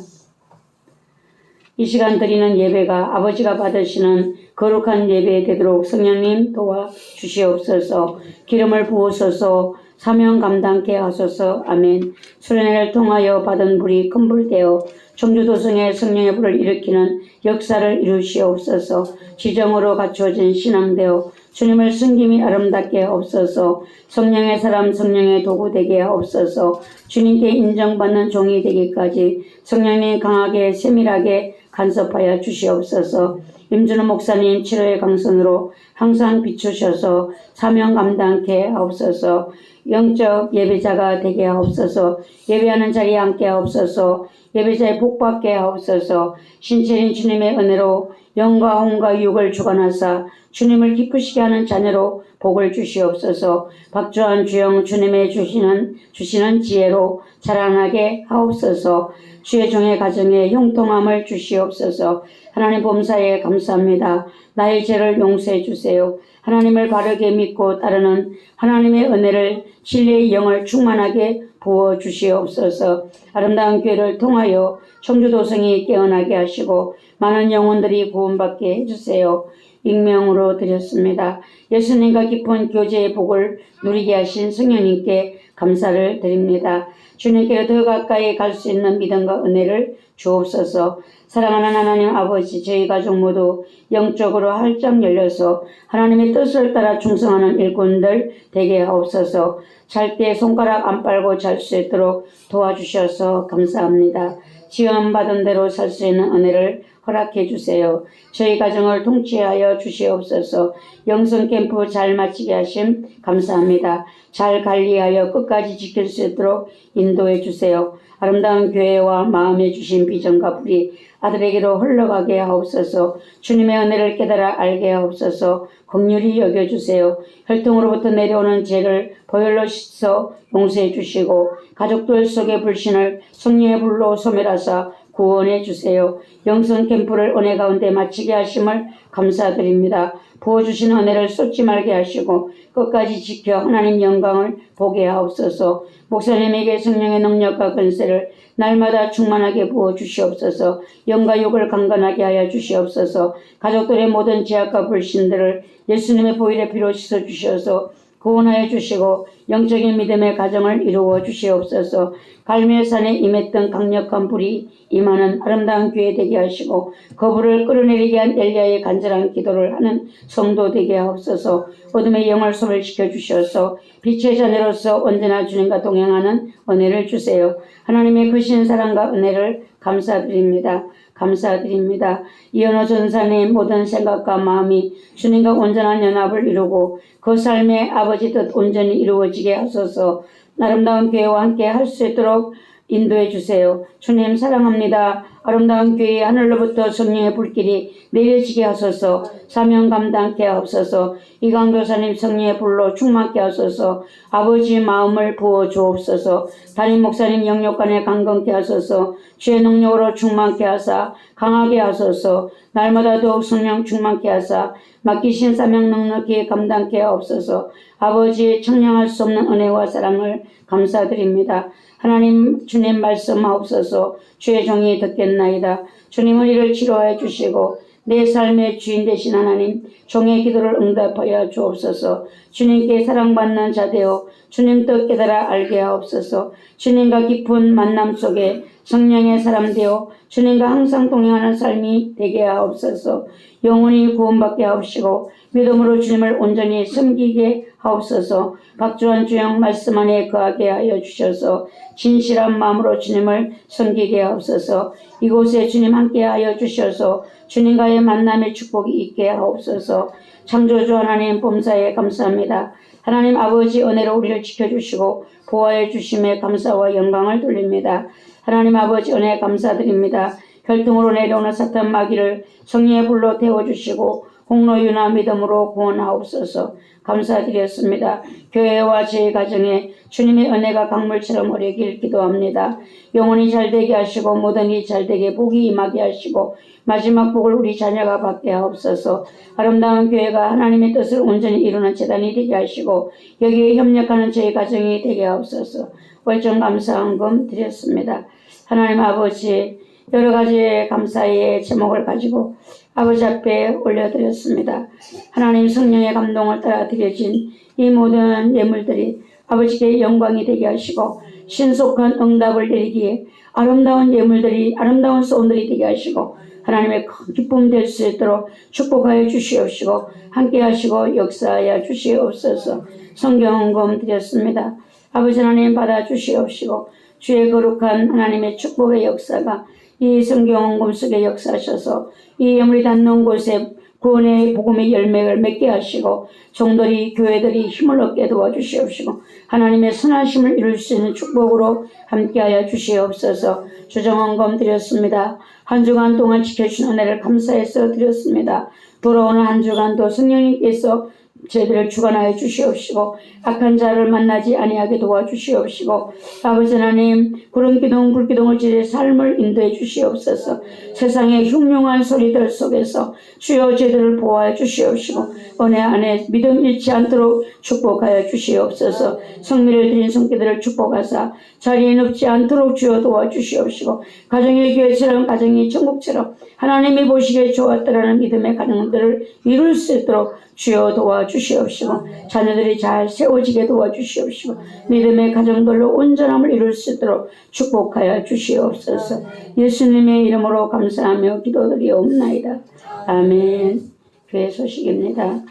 이 시간 드리는 예배가 아버지가 받으시는 거룩한 예배 되도록 성령님 도와주시옵소서. 기름을 부으소서. 사명 감당케 하소서. 아멘. 수련회를 통하여 받은 불이 큰 불 되어 청주도성의 성령의 불을 일으키는 역사를 이루시옵소서. 지정으로 갖추어진 신앙되어 주님을 섬김이 아름답게 하옵소서. 성령의 사람 성령의 도구 되게 하옵소서. 주님께 인정받는 종이 되기까지 성령님 강하게 세밀하게 간섭하여 주시옵소서. 임준호 목사님 치료의 강선으로 항상 비추셔서 사명 감당케 하옵소서. 영적 예배자가 되게 하옵소서. 예배하는 자리에 함께 하옵소서. 예배자의 복받게 하옵소서. 신체인 주님의 은혜로 영과 혼과 육을 주관하사 주님을 기쁘시게 하는 자녀로 복을 주시옵소서. 박주한 주영 주님의 주시는 지혜로 자라나게 하옵소서. 주의 종의 가정에 형통함을 주시옵소서. 하나님 범사에 감사합니다. 나의 죄를 용서해 주세요. 하나님을 바르게 믿고 따르는 하나님의 은혜를 진리의 영을 충만하게 부어 주시옵소서. 아름다운 교회를 통하여 청주도성이 깨어나게 하시고 많은 영혼들이 구원받게 해주세요. 익명으로 드렸습니다. 예수님과 깊은 교제의 복을 누리게 하신 성령님께 감사를 드립니다. 주님께로 더 가까이 갈 수 있는 믿음과 은혜를 주옵소서. 사랑하는 하나님 아버지, 저희 가족 모두 영적으로 활짝 열려서 하나님의 뜻을 따라 충성하는 일꾼들 되게 하옵소서. 잘 때 손가락 안 빨고 잘 수 있도록 도와주셔서 감사합니다. 지원받은 대로 살 수 있는 은혜를 허락해 주세요. 저희 가정을 통치하여 주시옵소서. 영성 캠프 잘 마치게 하심 감사합니다. 잘 관리하여 끝까지 지킬 수 있도록 인도해 주세요. 아름다운 교회와 마음에 주신 비전과 불이 아들에게로 흘러가게 하옵소서. 주님의 은혜를 깨달아 알게 하옵소서. 긍휼히 여겨주세요. 혈통으로부터 내려오는 죄를 보혈로 씻어 용서해 주시고 가족들 속의 불신을 성령의 불로 소멸하사 구원해 주세요. 영성 캠프를 은혜 가운데 마치게 하심을 감사드립니다. 부어주신 은혜를 쏟지 말게 하시고 끝까지 지켜 하나님 영광을 보게 하옵소서. 목사님에게 성령의 능력과 권세를 날마다 충만하게 부어주시옵소서. 영과 육을 강건하게 하여 주시옵소서. 가족들의 모든 죄악과 불신들을 예수님의 보혈의 피로 씻어주셔서 구원하여 주시고 영적인 믿음의 가정을 이루어 주시옵소서. 갈멜 산에 임했던 강력한 불이 임하는 아름다운 교회 되게 하시고 그 불을 끌어내리게 한 엘리야의 간절한 기도를 하는 성도 되게 하옵소서. 어둠의 영을 소멸시켜 주셔서 빛의 자녀로서 언제나 주님과 동행하는 은혜를 주세요. 하나님의 크신 사랑과 은혜를 감사드립니다. 감사드립니다. 이현호 전사님 모든 생각과 마음이 주님과 온전한 연합을 이루고 그 삶의 아버지 뜻 온전히 이루어지게 하소서. 아름다운 교회와 함께 할 수 있도록 인도해 주세요. 주님 사랑합니다. 아름다운 교회 하늘로부터 성령의 불길이 내려지게 하소서. 사명 감당케 하옵소서. 이강도사님 성령의 불로 충만케 하소서. 아버지의 마음을 부어 주옵소서. 담임 목사님 영육간에 강건케 하소서. 주의 능력으로 충만케 하사 강하게 하소서. 날마다 더욱 성령 충만케 하사 맡기신 사명 넉넉히 감당케 하옵소서. 아버지의 청량할 수 없는 은혜와 사랑을 감사드립니다. 하나님 주님 말씀하옵소서. 주의 종이 듣겠나이다. 주님은 이를 치료하여 주시고 내 삶의 주인 되신 하나님 종의 기도를 응답하여 주옵소서. 주님께 사랑받는 자 되어 주님 뜻 깨달아 알게 하옵소서. 주님과 깊은 만남 속에 성령의 사람 되어 주님과 항상 동행하는 삶이 되게 하옵소서. 영원히 구원받게 하옵시고 믿음으로 주님을 온전히 섬기게 하옵소서. 박주한 주영 말씀 안에 거하게 하여 주셔서 진실한 마음으로 주님을 섬기게 하옵소서. 이곳에 주님 함께 하여 주셔서 주님과의 만남의 축복이 있게 하옵소서. 창조주 하나님 범사에 감사합니다. 하나님 아버지 은혜로 우리를 지켜주시고 보호해 주심에 감사와 영광을 돌립니다. 하나님 아버지 은혜 감사드립니다. 혈통으로 내려오는 사탄 마귀를 성령의 불로 태워주시고 공로유나 믿음으로 구원하옵소서. 감사드렸습니다. 교회와 제 가정에 주님의 은혜가 강물처럼 흐르길 기도합니다. 영혼이 잘되게 하시고 모든 일 잘되게 복이 임하게 하시고 마지막 복을 우리 자녀가 받게 하옵소서. 아름다운 교회가 하나님의 뜻을 온전히 이루는 재단이 되게 하시고 여기에 협력하는 저희 가정이 되게 하옵소서. 월정 감사헌금 드렸습니다. 하나님 아버지, 여러 가지 감사의 제목을 가지고 아버지 앞에 올려드렸습니다. 하나님 성령의 감동을 따라 드려진 이 모든 예물들이 아버지께 영광이 되게 하시고 신속한 응답을 내리기에 아름다운 예물들이, 아름다운 소원들이 되게 하시고 하나님의 큰 기쁨 될 수 있도록 축복하여 주시옵시고 함께 하시고 역사하여 주시옵소서. 성경헌금 드렸습니다. 아버지 하나님 받아 주시옵시고 주의 거룩한 하나님의 축복의 역사가 이 성경헌금 속에 역사하셔서 이 예물이 닿는 곳에 구원의 복음의 열매를 맺게 하시고 종들이 교회들이 힘을 얻게 도와주시옵시고 하나님의 선하심을 이룰 수 있는 축복으로 함께하여 주시옵소서. 주정헌금 드렸습니다. 한 주간 동안 지켜주신 은혜를 감사해서 드렸습니다. 돌아오는 한 주간도 성령님께서 저희들을 주관하여 주시옵시고 악한 자를 만나지 아니하게 도와주시옵시고 아버지 하나님 구름기둥 불기둥을 지려 삶을 인도해 주시옵소서. 세상의 흉흉한 소리들 속에서 주여 저희들을 보호하여 주시옵시고 은혜 안에 믿음 잃지 않도록 축복하여 주시옵소서. 성미를 드린 손길들을 축복하사 자리에 눕지 않도록 주여 도와주시옵시고 가정의 교회처럼 가정이 천국처럼 하나님이 보시기에 좋았다라는 믿음의 가정들을 이룰 수 있도록 주여 도와주시옵시고 자녀들이 잘 세워지게 도와주시옵시고 믿음의 가정들로 온전함을 이룰 수 있도록 축복하여 주시옵소서. 예수님의 이름으로 감사하며 기도드리옵나이다. 아멘. 교회 소식입니다.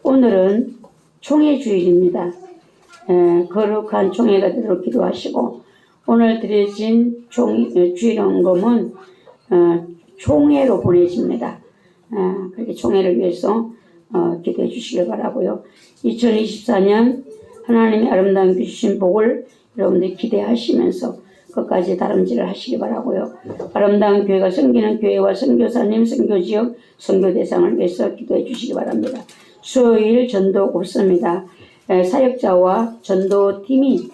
오늘은 총회주일입니다. 거룩한 총회가 되도록 기도하시고 오늘 드려진 주일헌금은 총회로 보내집니다. 그렇게 총회를 위해서 기도해 주시길 바라고요. 2024년 하나님의 아름다운 주신 복을 여러분들이 기대하시면서 끝까지 다름질을 하시기 바라고요. 아름다운 교회가 섬기는 교회와 선교사님, 선교지역, 선교대상을 위해서 기도해 주시기 바랍니다. 수요일 전도 없습니다. 사역자와 전도팀이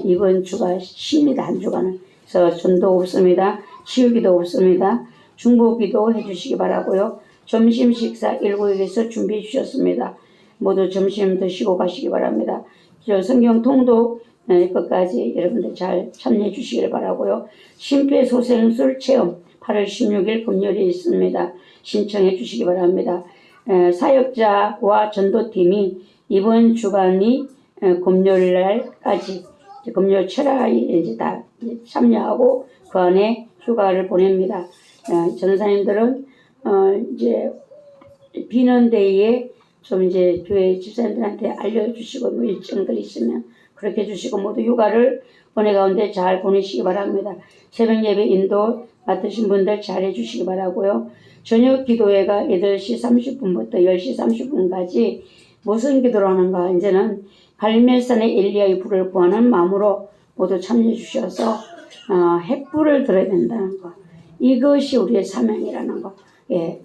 이번 주가 쉽니다. 한 주간은. 그래서 전도 없습니다. 치유기도 없습니다. 중보기도 해주시기 바라고요. 점심 식사 7에서 준비해 주셨습니다. 모두 점심 드시고 가시기 바랍니다. 성경 통독 끝까지 여러분들 잘 참여해 주시길 바라고요. 심폐소생술 체험 8월 16일 금요일에 있습니다. 신청해 주시기 바랍니다. 사역자와 전도팀이 이번 주간이 금요일 날까지 금요일 철야에 이제 다 참여하고 그 안에 휴가를 보냅니다. 전사님들은 이제 비는 데에 좀 이제 교회 집사님들한테 알려주시고 뭐 일정들 있으면 그렇게 해주시고 모두 휴가를 은혜 가운데 잘 보내시기 바랍니다. 새벽 예배 인도 맡으신 분들 잘 해주시기 바라고요. 저녁 기도회가 8시 30분부터 10시 30분까지 무슨 기도를 하는가 이제는 갈멜산의 엘리야의 불을 구하는 마음으로 모두 참여해 주셔서 햇불을 들어야 된다는 거. 이것이 우리의 사명이라는 거. 예,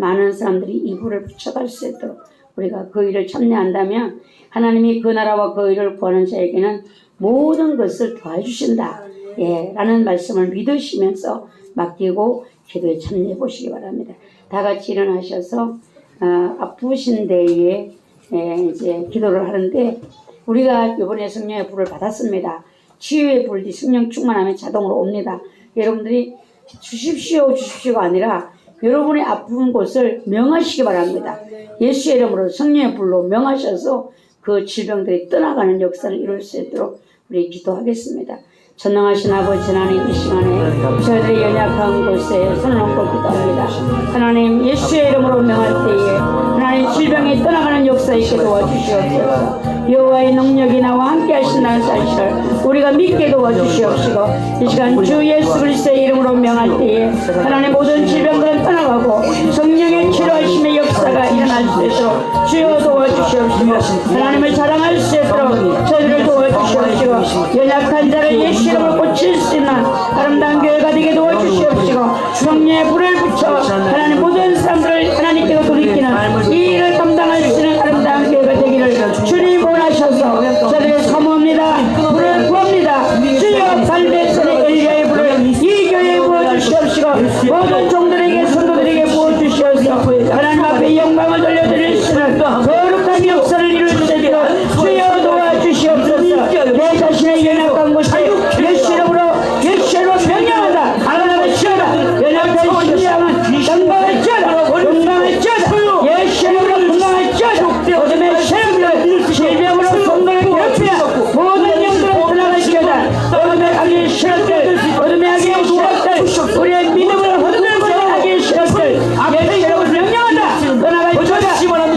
많은 사람들이 이 불을 붙여갈 수 있도록 우리가 그 일을 참여한다면 하나님이 그 나라와 그 일을 구하는 자에게는 모든 것을 도와주신다. 예, 라는 말씀을 믿으시면서 맡기고 기도에 참여해 보시기 바랍니다. 다 같이 일어나셔서 아프신 데에 이제 기도를 하는데 우리가 이번에 성령의 불을 받았습니다. 치유의 불이 성령 충만하면 자동으로 옵니다. 여러분들이 주십시오가 아니라 여러분의 아픈 곳을 명하시기 바랍니다. 예수의 이름으로 성령의 불로 명하셔서 그 질병들이 떠나가는 역사를 이룰 수 있도록 우리 기도하겠습니다. 전능하신 아버지 하나님 이 시간에 저희들의 연약한 곳에 손을 얹고 기도합니다. 하나님 예수의 이름으로 명할 때에 하나님 질병이 떠나가는 역사 있게 도와주시옵소서. 여호와의 능력이 나와 함께 하신다는 사실을 우리가 믿게 도와주시옵시고 이 시간 주 예수 그리스도의 이름으로 명할 때에 하나님 모든 질병들은 떠나가고 성령의 치료하심의 역사가 일어날 수 있도록 주여 도와주시옵시고 하나님을 사랑할 수 있도록 저희를 도와주시옵시고 연약한 자를 예수 이름으로 넘칠 수 있는 아름다운 교회가 되게 도와주시옵시고 성령의 불을 붙여 하나님 모든 사람들을 하나님께로 돌이키는 이 일을 감당할 수 있는 아름다운 교회가 되기를 주님 원하셔서 저들을 사모합니다. 불을 구합니다. 주여 갈대선의 엘리야의 불을 이 교회에 부어주시옵시고 모든 종들에게 성도들에게 부어주시옵소서. 하나님 앞에 영광을 돌려드릴 수 있는 거룩한 역사를 이루어주시도록 주여 도와주시옵소서. 내 자신의 연약한 곳에 예수 이름으로 명령한다. 하나님의 시여다. 연약한 심장은 건강을 찌어다. 건강을 찌어다. 예수 이름으로 건강을 찌어다. 어둠의 세력들 질병으로 성도를 괴롭히며 모든 영들을 떠나갈 찌어다. 어둠의 악의 세력들 어둠의 악의 세력들 우리의 믿음을 흔들고 있는 악의 세력들 예수 이름으로 명령한다. 떠나갈 찌어다.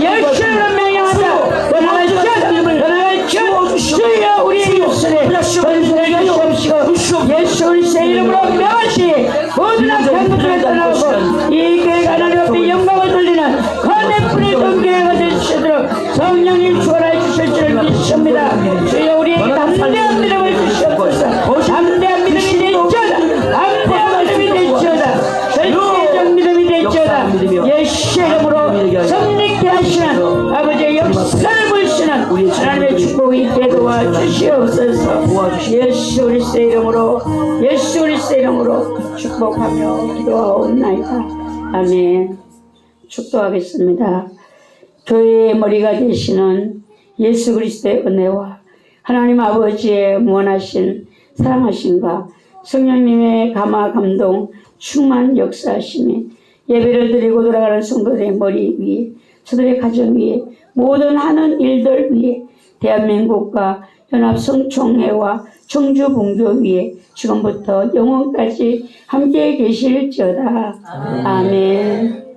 예수 이름으로 명령한다. 떠나갈 찌어다. 떠나갈 찌어다. 주여 우리의 입술에 번성을 주시옵시고 예수 그리스도의 이름으로 명하시 모든 악한 것들을 떠나고 이 교회가 하나님 앞에 영광을 돌리는 거듭 뿌리던 교회가 될 수 있도록 성령님 주관하여 주실 줄 믿습니다. 주여 우리에게 담대한 믿음을 주시옵소서. 담대한 믿음이 될지어다. 담대한 믿음이 될지어다. 절대적 믿음이 될지어다. 예수 이름으로 성립케 하시는 아버지의 역사를 보시는 하나님의 축복이 있게 도와주시옵소서. 예수 그리스도의 이름으로 축복하며 기도하옵나이다. 아멘. 축도하겠습니다. 교회의 머리가 되시는 예수 그리스도의 은혜와 하나님 아버지의 무한하신 사랑하심과 성령님의 감화 감동 충만 역사하심에 예배를 드리고 돌아가는 성도들의 머리 위에 저들의 가정 위에 모든 하는 일들 위에 대한민국과 연합성총회와 청주봉교 위에 지금부터 영원까지 함께 계실지어다. 아멘.